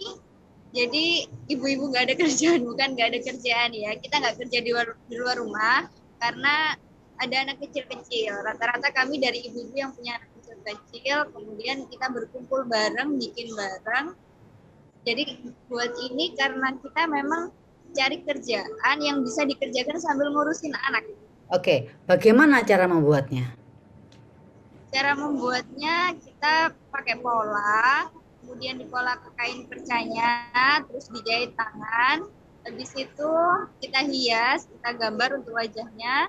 jadi ibu-ibu nggak ada kerjaan, bukan nggak ada kerjaan ya. Kita nggak kerja di luar rumah karena ada anak kecil-kecil. Rata-rata kami dari ibu-ibu yang punya anak kecil-kecil, kemudian kita berkumpul bareng, bikin bareng. Jadi buat ini karena kita memang cari kerjaan yang bisa dikerjakan sambil ngurusin anak. Oke, bagaimana cara membuatnya? Cara membuatnya kita pakai pola, kemudian dipola ke kain percanya, terus dijahit tangan. Habis itu kita hias, kita gambar untuk wajahnya.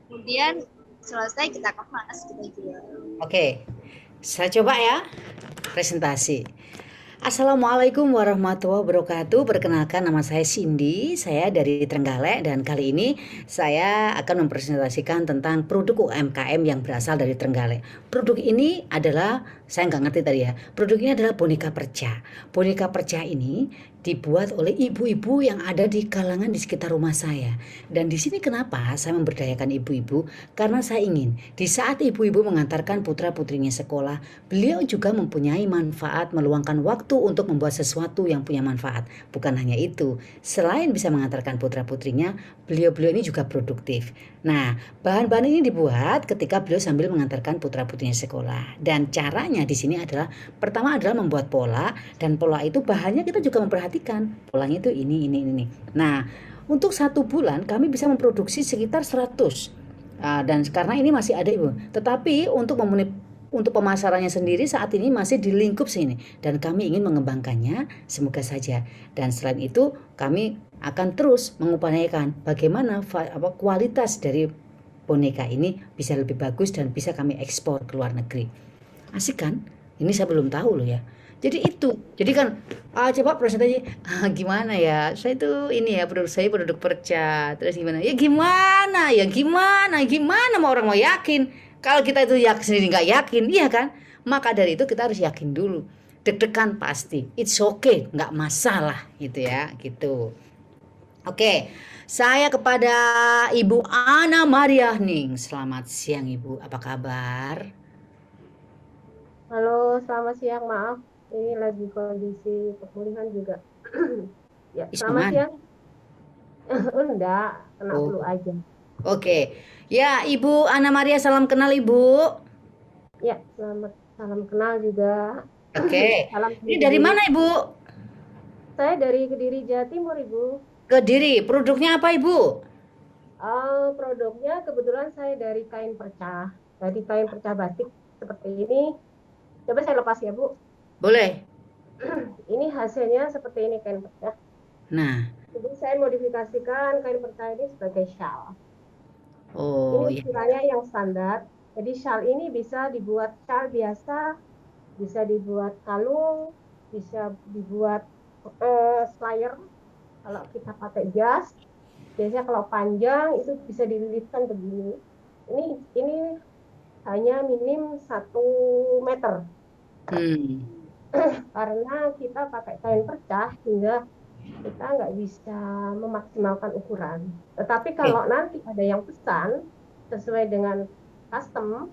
Kemudian selesai kita kemas, kita jual. Oke, saya coba ya presentasi. Assalamualaikum warahmatullahi wabarakatuh. Perkenalkan, nama saya Cindy, saya dari Trenggalek, dan kali ini saya akan mempresentasikan tentang produk UMKM yang berasal dari Trenggalek. Produk ini adalah, saya nggak ngerti tadi ya, produk ini adalah boneka perca. Boneka perca ini dibuat oleh ibu-ibu yang ada di kalangan di sekitar rumah saya. Dan di sini kenapa saya memberdayakan ibu-ibu? Karena saya ingin di saat ibu-ibu mengantarkan putra-putrinya sekolah, beliau juga mempunyai manfaat, meluangkan waktu untuk membuat sesuatu yang punya manfaat. Bukan hanya itu, selain bisa mengantarkan putra-putrinya, beliau-beliau ini juga produktif. Nah, bahan-bahan ini dibuat ketika beliau sambil mengantarkan putra-putrinya sekolah. Dan caranya di sini adalah, pertama adalah membuat pola, dan pola itu bahannya kita juga memperhatikan. Polanya itu ini. Nah, untuk 1 bulan kami bisa memproduksi sekitar 100. Dan karena ini masih ada, Ibu. Tetapi untuk pemasarannya sendiri saat ini masih di lingkup sini, dan kami ingin mengembangkannya, semoga saja. Dan selain itu kami akan terus mengupayakan bagaimana kualitas dari boneka ini bisa lebih bagus dan bisa kami ekspor ke luar negeri. Asik kan? Ini saya belum tahu loh ya. Jadi kan coba presentasi gimana ya, saya itu ini ya, produk perca, terus gimana mau orang mau yakin kalau kita itu sendiri nggak yakin, iya kan? Maka dari itu kita harus yakin dulu. Deg-degan pasti, it's okay, nggak masalah gitu ya, gitu. Oke, saya kepada Ibu Ana Maria Ning. Selamat siang, Ibu, apa kabar? Halo, selamat siang. Maaf, ini lagi kondisi pemulihan juga. Ya, selamat siang. Enggak, kena flu aja. Oke. Ya, Ibu Ana Maria, salam kenal, Ibu. Ya, salam kenal juga. Oke. Ini dari mana, Ibu? Saya dari Kediri, Jawa Timur, Ibu. Kediri, produknya apa Ibu? Produknya kebetulan saya dari kain perca. Dari kain perca batik seperti ini. Coba saya lepas ya, Bu. Boleh. Ini hasilnya seperti ini kain perca. Nah, Jadi saya modifikasikan kain perca ini sebagai shawl. oh Ini ya. ukurannya yang standar. Jadi shawl ini bisa dibuat shawl biasa, bisa dibuat kalung, bisa dibuat slayer. Kalau kita pakai jas, biasanya kalau panjang itu bisa dililitkan begini. Ini hanya minim 1 meter. Karena kita pakai kain perca hingga kita nggak bisa memaksimalkan ukuran. Tetapi kalau nanti ada yang pesan sesuai dengan custom,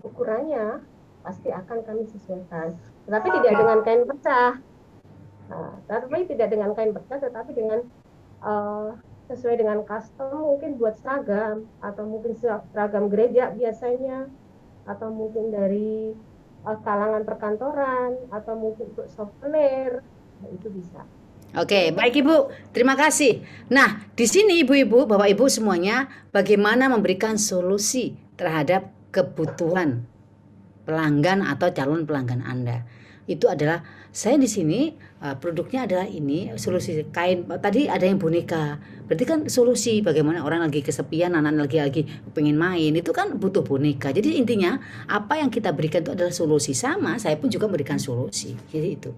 ukurannya pasti akan kami sesuaikan. Tetapi tidak dengan kain perca. Tapi tidak dengan kain perca, tetapi dengan sesuai dengan custom, mungkin buat seragam atau mungkin seragam gereja biasanya, atau mungkin dari kalangan perkantoran, atau mungkin untuk souvenir, itu bisa. Oke, baik Ibu, terima kasih. Nah, di sini Ibu-ibu, Bapak-ibu semuanya, bagaimana memberikan solusi terhadap kebutuhan pelanggan atau calon pelanggan Anda. Itu adalah saya di sini produknya adalah ini solusi kain. Tadi ada yang boneka, berarti kan solusi bagaimana orang lagi kesepian, anak lagi pengen main, itu kan butuh boneka. Jadi intinya apa yang kita berikan itu adalah solusi. Sama, saya pun juga memberikan solusi. Jadi itu.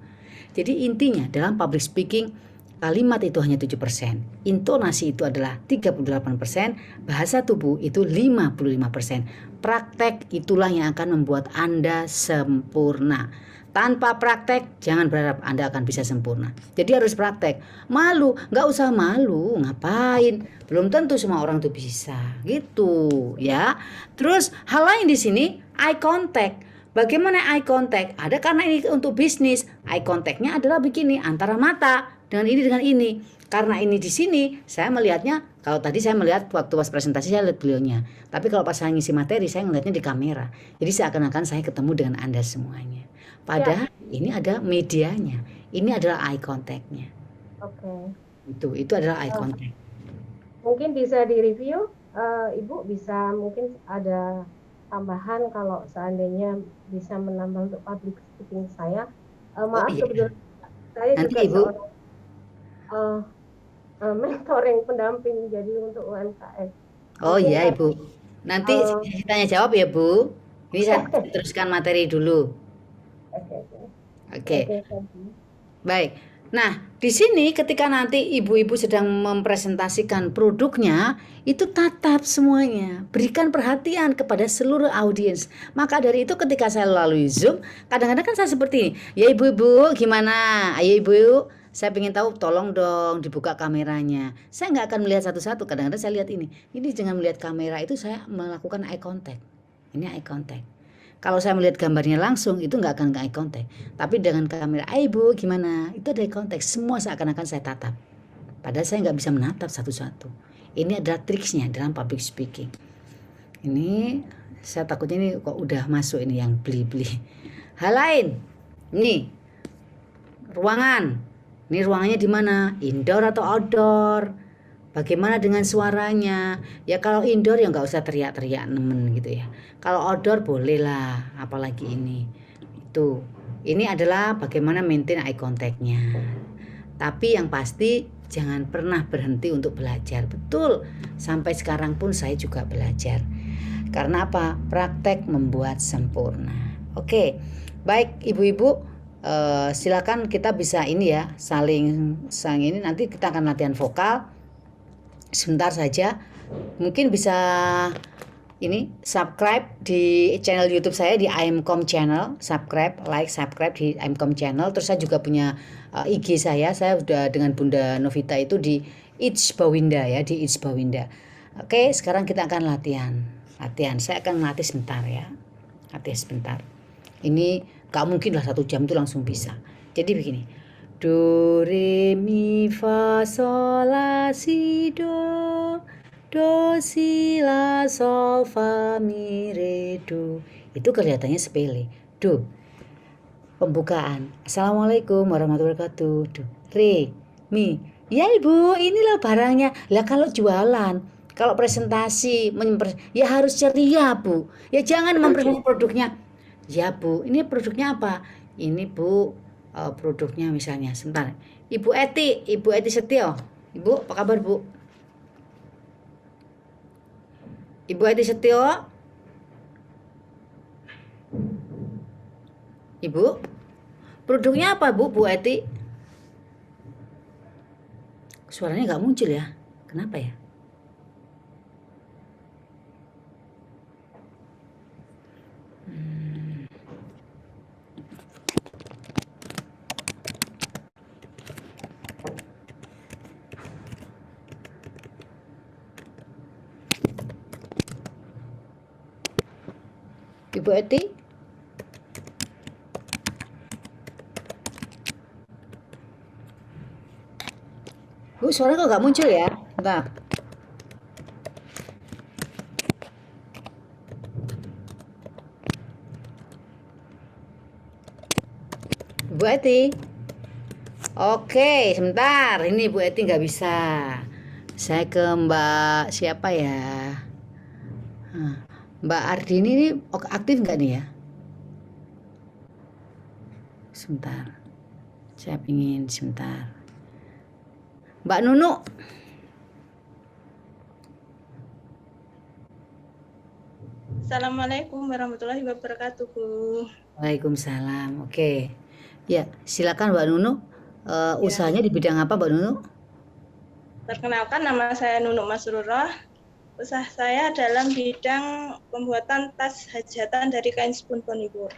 Jadi intinya dalam public speaking, kalimat itu hanya 7%, intonasi itu adalah 38%, bahasa tubuh itu 55%. Praktek itulah yang akan membuat Anda sempurna. Tanpa praktek, jangan berharap Anda akan bisa sempurna. Jadi harus praktek. Malu, nggak usah malu, ngapain? Belum tentu semua orang tuh bisa, gitu ya. Terus hal lain di sini, eye contact. Bagaimana eye contact? Ada karena ini untuk bisnis. Eye contact-nya adalah begini, antara mata dengan ini. Karena ini di sini, saya melihatnya, kalau tadi saya melihat waktu pas presentasi saya lihat beliaunya. Tapi kalau pas saya ngisi materi, saya ngelihatnya di kamera. Jadi seakan-akan saya ketemu dengan Anda semuanya. Padahal ini ada medianya. Ini adalah eye contact-nya. Oke. Itu adalah eye contact. Mungkin bisa direview, Ibu bisa mungkin ada tambahan kalau seandainya bisa menambah untuk public speaking saya. Maaf, kebetulan saya Nanti juga Ibu mentoring pendamping jadi untuk UMKM. Oh iya Ibu. Nanti tanya jawab ya Bu. Ini saya teruskan materi dulu. Oke. Baik. Nah, di sini ketika nanti ibu-ibu sedang mempresentasikan produknya, itu tatap semuanya. Berikan perhatian kepada seluruh audiens. Maka dari itu ketika saya lalui Zoom, kadang-kadang kan saya seperti ini. Ya ibu-ibu, gimana? Ayo ibu, saya ingin tahu, tolong dong dibuka kameranya. Saya nggak akan melihat satu-satu. Kadang-kadang saya lihat ini. Ini dengan melihat kamera itu saya melakukan eye contact. Ini eye contact. Kalau saya melihat gambarnya langsung itu nggak akan eye contact. Tapi dengan kamera, ibu gimana? Itu ada eye contact. Semua seakan-akan saya tatap. Padahal saya nggak bisa menatap satu-satu. Ini adalah triksnya dalam public speaking. Ini saya takutnya ini kok udah masuk ini yang beli-beli. Hal lain, ini ruangan. Ini ruangannya di mana? Indoor atau outdoor? Bagaimana dengan suaranya? Ya kalau indoor ya nggak usah teriak-teriak nemen gitu ya. Kalau outdoor boleh lah, apalagi ini. Itu. Ini adalah bagaimana maintain eye contact-nya. Tapi yang pasti jangan pernah berhenti untuk belajar. Betul. Sampai sekarang pun saya juga belajar. Karena apa? Praktek membuat sempurna. Oke. Baik ibu-ibu, silakan kita bisa ini ya, saling ini nanti kita akan latihan vokal. Sebentar saja, mungkin bisa ini subscribe di channel YouTube saya di IMCOM channel, subscribe di IMCOM channel. Terus saya juga punya IG saya sudah dengan Bunda Novita itu di It's Bawinda ya, di It's Bawinda. Oke, sekarang kita akan latihan. Saya akan melatih sebentar ya, Ini gak mungkin lah 1 jam itu langsung bisa. Jadi begini. Do, re, mi, fa, sol, la, si, do, si, la, sol, fa, mi, re, do. Itu kelihatannya sepele. Do. Pembukaan. Assalamualaikum warahmatullahi wabarakatuh. Do. Remi. Ya Ibu, ini loh barangnya. Lah kalau jualan, kalau presentasi, ya harus ceria Bu. Ya jangan mempresentasi produknya. Ya Bu, ini produknya apa? Ini Bu, produknya misalnya. Sebentar. Ibu Eti Setio. Ibu, apa kabar Bu? Ibu Eti Setio? Ibu, produknya apa Bu Eti? Suaranya nggak muncul ya. Kenapa ya? Ibu Eti? Bu, suara kok nggak muncul ya? Bentar. Bu Eti. Oke, sebentar. Ini Bu Eti nggak bisa. Saya ke Mbak siapa ya? Mbak Ardini ini aktif nggak nih ya? Sebentar. Saya pingin sebentar. Mbak Nunu. Assalamualaikum warahmatullahi wabarakatuh, Bu. Waalaikumsalam. Oke. Ya, silakan Mbak Nunu. Usahanya di bidang apa, Mbak Nunu? Perkenalkan, nama saya Nunu Masrurah. Usaha saya dalam bidang pembuatan tas hajatan dari kain spunbon, Ibu.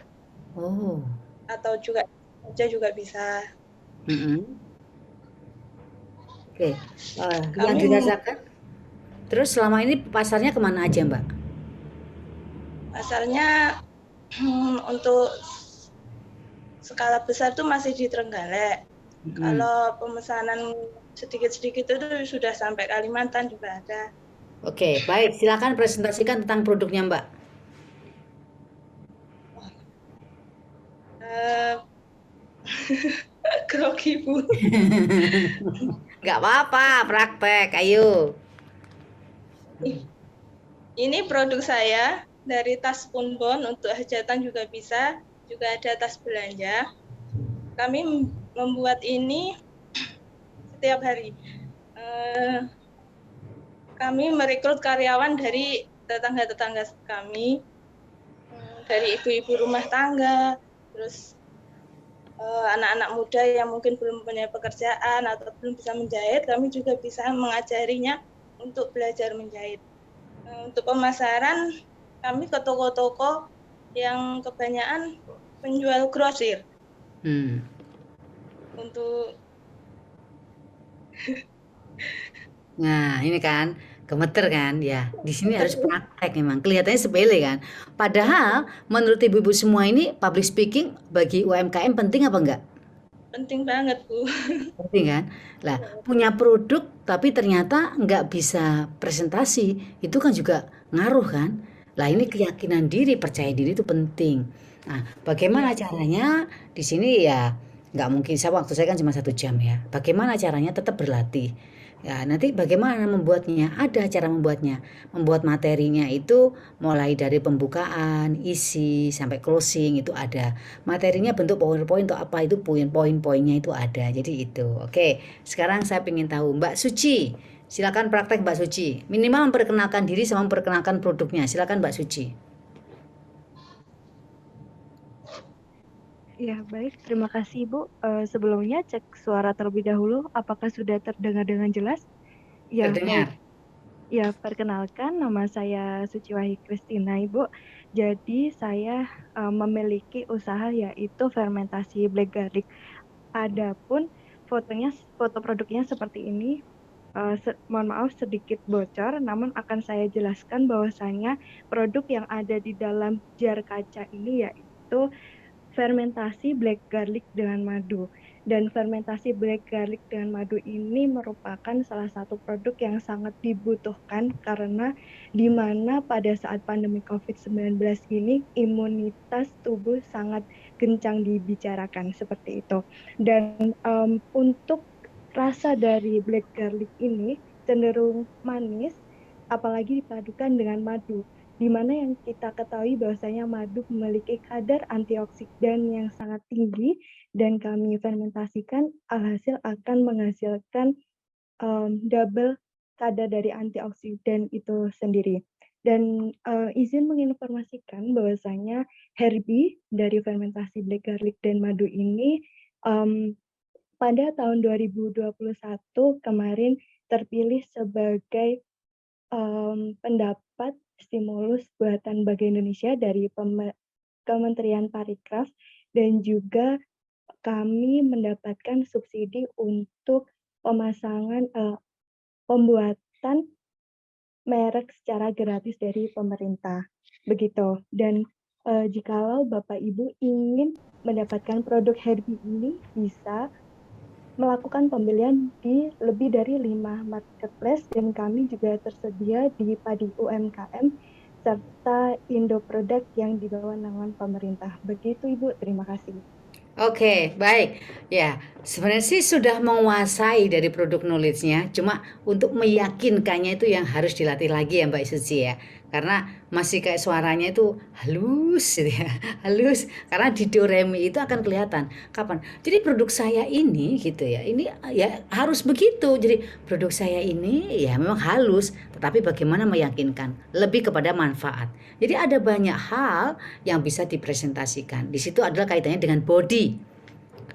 Oh. Atau juga bisa. Oke. Yang dirasakan. Terus selama ini pasarnya kemana aja, Mbak? Pasarnya untuk skala besar tuh masih di Trenggalek. Kalau pemesanan sedikit-sedikit itu sudah sampai Kalimantan juga ada. Oke, baik. Silakan presentasikan tentang produknya, Mbak. Grogi, Bu. Nggak apa-apa, praktek. Ayo. Ini produk saya dari tas spunbon, untuk hajatan juga bisa, juga ada tas belanja. Kami membuat ini setiap hari. Kami merekrut karyawan dari tetangga-tetangga kami, dari ibu-ibu rumah tangga, terus anak-anak muda yang mungkin belum punya pekerjaan atau belum bisa menjahit, kami juga bisa mengajarinya untuk belajar menjahit. Untuk pemasaran, kami ke toko-toko yang kebanyakan penjual grosir. Untuk Nah, ini kan gemeter kan ya. Di sini harus praktek memang. Kelihatannya sepele kan. Padahal menurut ibu-ibu semua ini public speaking bagi UMKM penting apa enggak? penting banget, Bu. Penting kan? Lah, punya produk tapi ternyata nggak bisa presentasi, itu kan juga ngaruh kan? Lah ini keyakinan diri, percaya diri itu penting. Nah, bagaimana caranya? Di sini ya nggak mungkin, waktu saya kan cuma 1 jam ya. Bagaimana caranya tetap berlatih? Ya, nanti bagaimana membuatnya? Ada cara membuatnya. Membuat materinya itu mulai dari pembukaan, isi, sampai closing itu ada. Materinya bentuk PowerPoint atau apa itu poin-poinnya itu ada. Jadi itu. Oke, sekarang saya ingin tahu Mbak Suci. Silakan praktek Mbak Suci. Minimal memperkenalkan diri sama memperkenalkan produknya. Silakan Mbak Suci. Ya, baik. Terima kasih, Bu. Sebelumnya cek suara terlebih dahulu. Apakah sudah terdengar dengan jelas? Ya, Terdengar. baik. Ya, perkenalkan nama saya Suciwahi Kristina, Ibu. Jadi saya memiliki usaha yaitu fermentasi black garlic. Adapun foto produknya seperti ini. Mohon maaf sedikit bocor, namun akan saya jelaskan bahwasanya produk yang ada di dalam jar kaca ini yaitu fermentasi black garlic dengan madu. Dan fermentasi black garlic dengan madu ini merupakan salah satu produk yang sangat dibutuhkan karena di mana pada saat pandemi COVID-19 ini imunitas tubuh sangat kencang dibicarakan seperti itu. Dan untuk rasa dari black garlic ini cenderung manis, apalagi dipadukan dengan madu, di mana yang kita ketahui bahwasanya madu memiliki kadar antioksidan yang sangat tinggi, dan kami fermentasikan, alhasil akan menghasilkan double kadar dari antioksidan itu sendiri. Dan izin menginformasikan bahwasanya Herbie dari fermentasi black garlic dan madu ini pada tahun 2021 kemarin terpilih sebagai pendapat stimulus buatan Bank Indonesia dari Kementerian Parikraf, dan juga kami mendapatkan subsidi untuk pemasangan pembuatan merek secara gratis dari pemerintah. Begitu. Dan jikalau Bapak Ibu ingin mendapatkan produk Herbie ini, bisa melakukan pembelian di lebih dari 5 marketplace, dan kami juga tersedia di Padi UMKM serta Indoproduct yang di bawah naungan pemerintah. Begitu Ibu, terima kasih. Oke, baik. Ya, sebenarnya sih sudah menguasai dari produk knowledge-nya, cuma untuk meyakinkannya itu yang harus dilatih lagi ya Mbak Suci ya. Karena masih kayak suaranya itu halus gitu ya, halus. Karena di do re mi itu akan kelihatan kapan. Jadi produk saya ini gitu ya, ini ya harus begitu. Jadi produk saya ini ya memang halus, tetapi bagaimana meyakinkan, lebih kepada manfaat. Jadi ada banyak hal yang bisa dipresentasikan. Di situ adalah kaitannya dengan body.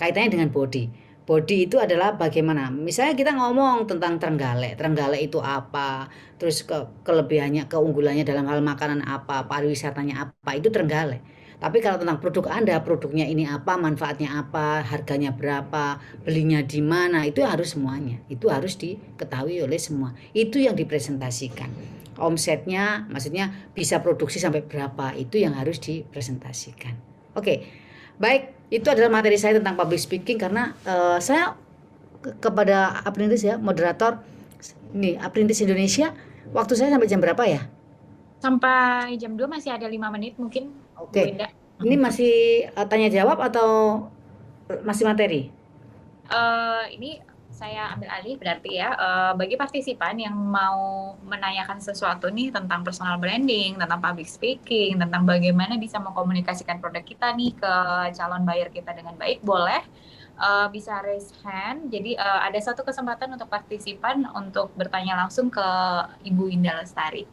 Kaitannya dengan body. Body itu adalah bagaimana? Misalnya kita ngomong tentang Trenggalek. Trenggalek itu apa? Terus kelebihannya, keunggulannya dalam hal makanan apa, pariwisatanya apa, itu Trenggalek. Tapi kalau tentang produk Anda, produknya ini apa, manfaatnya apa, harganya berapa, belinya di mana, itu harus semuanya. Itu harus diketahui oleh semua. Itu yang dipresentasikan. Omsetnya, maksudnya bisa produksi sampai berapa, itu yang harus dipresentasikan. Oke, baik. Itu adalah materi saya tentang public speaking, karena saya kepada Apprentice ya, moderator nih Apprentice Indonesia, waktu saya sampai jam berapa ya? Sampai jam 2 masih ada 5 menit mungkin. Oke. Bu Indah. Ini masih tanya jawab atau masih materi? Ini saya ambil alih berarti ya, bagi partisipan yang mau menanyakan sesuatu nih tentang personal branding, tentang public speaking, tentang bagaimana bisa mengkomunikasikan produk kita nih ke calon buyer kita dengan baik, boleh bisa raise hand. Jadi ada satu kesempatan untuk partisipan untuk bertanya langsung ke Ibu Indah Lestari.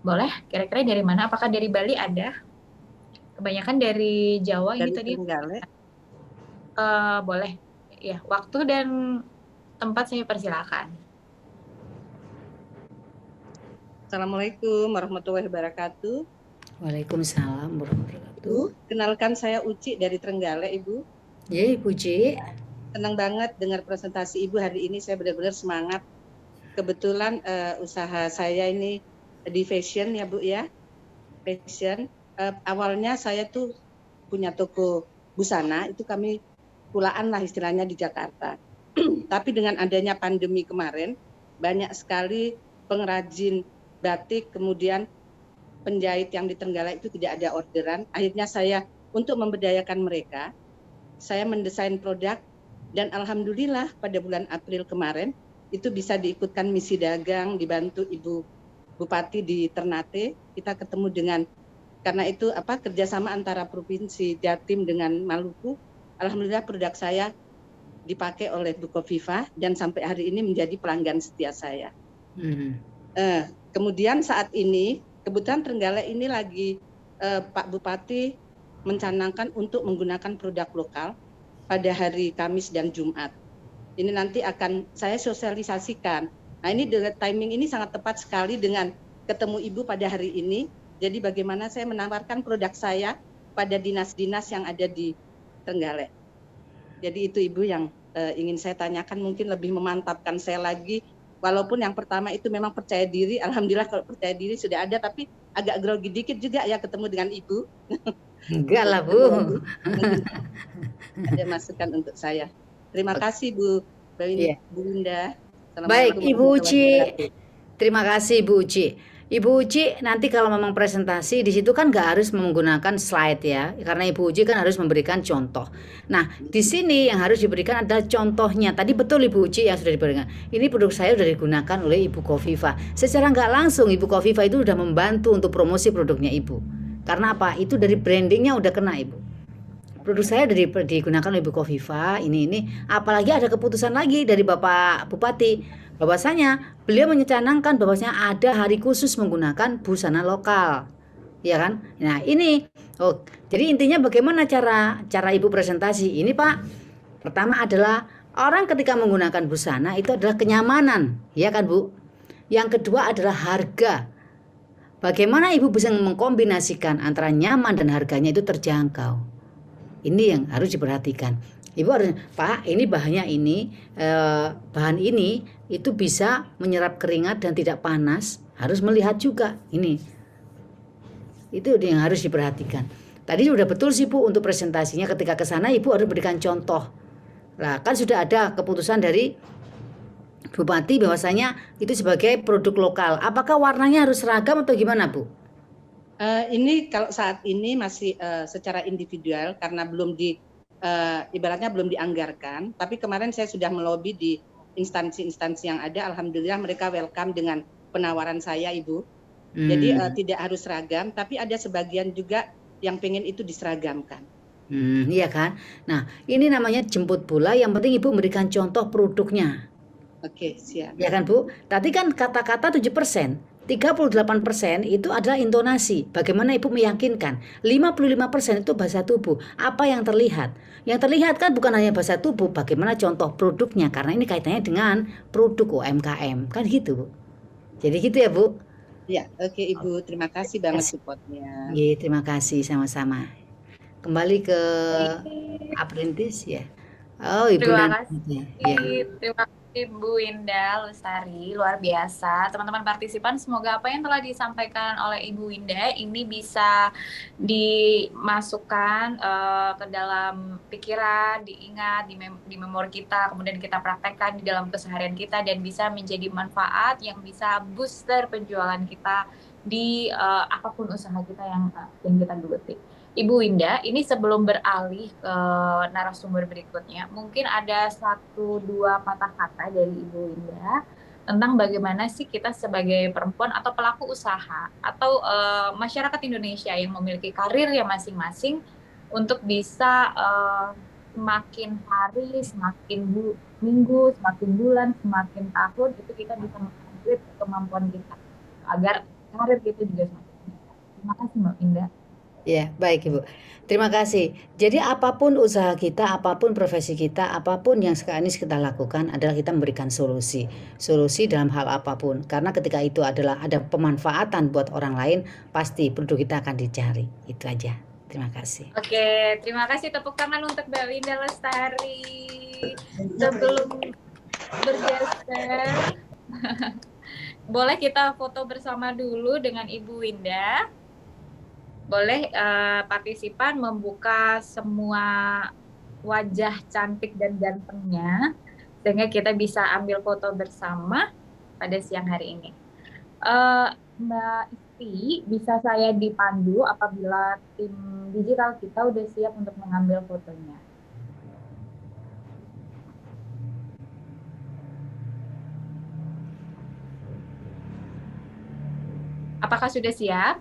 Boleh? Kira-kira dari mana? Apakah dari Bali ada? Kebanyakan dari Jawa ini tadi. Boleh. Ya, waktu dan tempat saya persilakan. Assalamualaikum warahmatullahi wabarakatuh. Waalaikumsalam warahmatullahi wabarakatuh. Kenalkan, saya Uci dari Trenggalek, Ibu. Ya, Ibu Uci. Senang banget dengar presentasi Ibu hari ini, saya benar-benar semangat. Kebetulan usaha saya ini di fashion ya Bu ya. Fashion. Awalnya saya tuh punya toko busana, itu kami pulaan lah istilahnya di Jakarta. Tapi dengan adanya pandemi kemarin, banyak sekali pengrajin batik, kemudian penjahit yang di Trenggalek itu tidak ada orderan. Akhirnya saya untuk memberdayakan mereka, saya mendesain produk, dan alhamdulillah pada bulan April kemarin itu bisa diikutkan misi dagang, dibantu Ibu Bupati di Ternate. Kita ketemu dengan, karena itu kerjasama antara Provinsi Jatim dengan Maluku. Alhamdulillah produk saya dipakai oleh Bukoviva dan sampai hari ini menjadi pelanggan setia saya. Kemudian saat ini kebetulan Trenggalek ini lagi Pak Bupati mencanangkan untuk menggunakan produk lokal pada hari Kamis dan Jumat. Ini nanti akan saya sosialisasikan. Nah ini timing ini sangat tepat sekali dengan ketemu Ibu pada hari ini. Jadi bagaimana saya menawarkan produk saya pada dinas-dinas yang ada di Trenggalek. Jadi itu Ibu yang ingin saya tanyakan, mungkin lebih memantapkan saya lagi. Walaupun yang pertama itu memang percaya diri, alhamdulillah kalau percaya diri sudah ada, tapi agak grogi dikit juga ya ketemu dengan Ibu. Enggak lah Bu. Ada masukan untuk saya. Terima kasih Bu Bunda. Baik Ibu Uci. Terima kasih Ibu Uci. Ibu Uci nanti kalau memang presentasi di situ kan nggak harus menggunakan slide ya, karena Ibu Uci kan harus memberikan contoh. Nah, di sini yang harus diberikan adalah contohnya. Tadi betul Ibu Uci yang sudah diberikan. Ini produk saya sudah digunakan oleh Ibu Kofifa. Secara nggak langsung Ibu Kofifa itu sudah membantu untuk promosi produknya Ibu. Karena apa? Itu dari brandingnya udah kena Ibu. Produk saya digunakan oleh Ibu Kofifa ini. Apalagi ada keputusan lagi dari Bapak Bupati. Bahwasanya beliau mencanangkan bahwasanya ada hari khusus menggunakan busana lokal, ya kan? Nah ini, jadi intinya bagaimana cara Ibu presentasi ini Pak? Pertama adalah orang ketika menggunakan busana itu adalah kenyamanan, ya kan Bu? Yang kedua adalah harga. Bagaimana Ibu bisa mengkombinasikan antara nyaman dan harganya itu terjangkau? Ini yang harus diperhatikan. Ibu harus, Pak, ini bahannya ini, bahan ini itu bisa menyerap keringat dan tidak panas. Harus melihat juga ini. Itu yang harus diperhatikan. Tadi sudah betul sih Bu untuk presentasinya. Ketika ke sana Ibu harus berikan contoh. Nah, kan sudah ada keputusan dari Bupati bahwasanya itu sebagai produk lokal. Apakah warnanya harus seragam atau gimana Bu? Ini kalau saat ini masih secara individual karena belum ibaratnya belum dianggarkan, tapi kemarin saya sudah melobi di instansi-instansi yang ada, alhamdulillah mereka welcome dengan penawaran saya Ibu. Jadi tidak harus seragam, tapi ada sebagian juga yang pengen itu diseragamkan. Iya kan? Nah, ini namanya jemput bola, yang penting Ibu memberikan contoh produknya. Oke, siap. Ya kan Bu? Tadi kan kata-kata 7%. 38% itu adalah intonasi. Bagaimana Ibu meyakinkan? 55% itu bahasa tubuh. Apa yang terlihat? Yang terlihat kan bukan hanya bahasa tubuh, bagaimana contoh produknya, karena ini kaitannya dengan produk UMKM. Kan gitu Bu. Jadi gitu ya Bu. Ya, oke Ibu. Terima kasih banget supportnya. Iya, terima kasih sama-sama. Kembali ke apprentice ya. Oh, Ibu Terima kasih. Ya. Terima kasih Bu Indah Lestari, luar biasa. Teman-teman partisipan, semoga apa yang telah disampaikan oleh Ibu Indah ini bisa dimasukkan ke dalam pikiran, diingat, di memori kita, kemudian kita praktekkan di dalam keseharian kita dan bisa menjadi manfaat yang bisa booster penjualan kita di apapun usaha kita yang kita geluti. Ibu Indah, ini sebelum beralih ke narasumber berikutnya, mungkin ada 1-2 patah kata dari Ibu Indah tentang bagaimana sih kita sebagai perempuan atau pelaku usaha atau masyarakat Indonesia yang memiliki karir yang masing-masing untuk bisa semakin hari, semakin minggu, semakin bulan, semakin tahun itu kita bisa mengupgrade kemampuan kita agar karir kita juga semakin meningkat. Terima kasih Mbak Indah. Ya, baik Ibu. Terima kasih. Jadi apapun usaha kita, apapun profesi kita, apapun yang sekarang ini kita lakukan adalah kita memberikan solusi. Solusi dalam hal apapun. Karena ketika itu adalah ada pemanfaatan buat orang lain, pasti produk kita akan dicari. Itu aja. Terima kasih. Oke, terima kasih, tepuk tangan untuk Mbak Indah Lestari. Sebelum bergeser, boleh kita foto bersama dulu dengan Ibu Indah. Boleh partisipan membuka semua wajah cantik dan gantengnya sehingga kita bisa ambil foto bersama pada siang hari ini. Mbak Isti, bisa saya dipandu apabila tim digital kita udah siap untuk mengambil fotonya. Apakah sudah siap?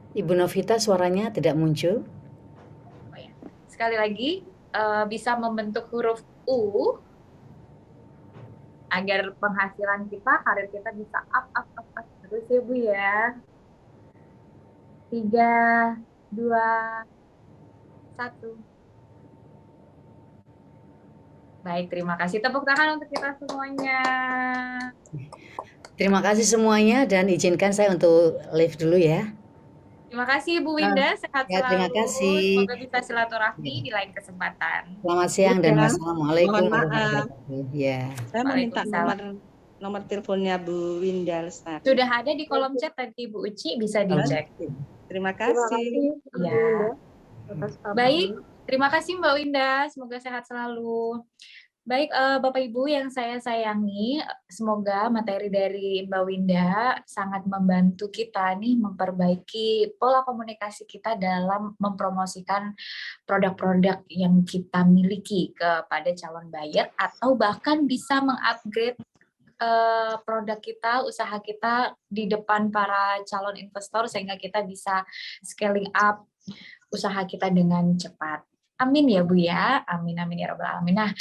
Ibu Novita suaranya tidak muncul. Oh ya. Sekali lagi, bisa membentuk huruf U agar penghasilan kita, karir kita bisa up terus ya Bu ya. 3, 2, 1. Baik, terima kasih. Tepuk tangan untuk kita semuanya. Terima kasih semuanya dan izinkan saya untuk live dulu ya. Terima kasih Bu Winda, sehat Ya, terima selalu. kasih. Semoga bisa silaturahmi di lain kesempatan. Selamat siang dan Ya, wassalamualaikum mohon maaf. warahmatullahi wabarakatuh. Ya. Saya mau minta Waalaikumsalam. nomor teleponnya Bu Winda Lestari. Sudah ada di kolom chat tadi Bu Uci, bisa dicek. Terima Terima kasih. kasih, Ya. atas Baik, kabarnya. terima kasih Mbak Winda. Semoga sehat selalu. Baik, Bapak Ibu yang saya sayangi, semoga materi dari Mbak Winda sangat membantu kita nih memperbaiki pola komunikasi kita dalam mempromosikan produk-produk yang kita miliki kepada calon buyer atau bahkan bisa mengupgrade produk kita, usaha kita di depan para calon investor sehingga kita bisa scaling up usaha kita dengan cepat. Amin ya Bu ya, amin amin ya robbal alamin. Nah,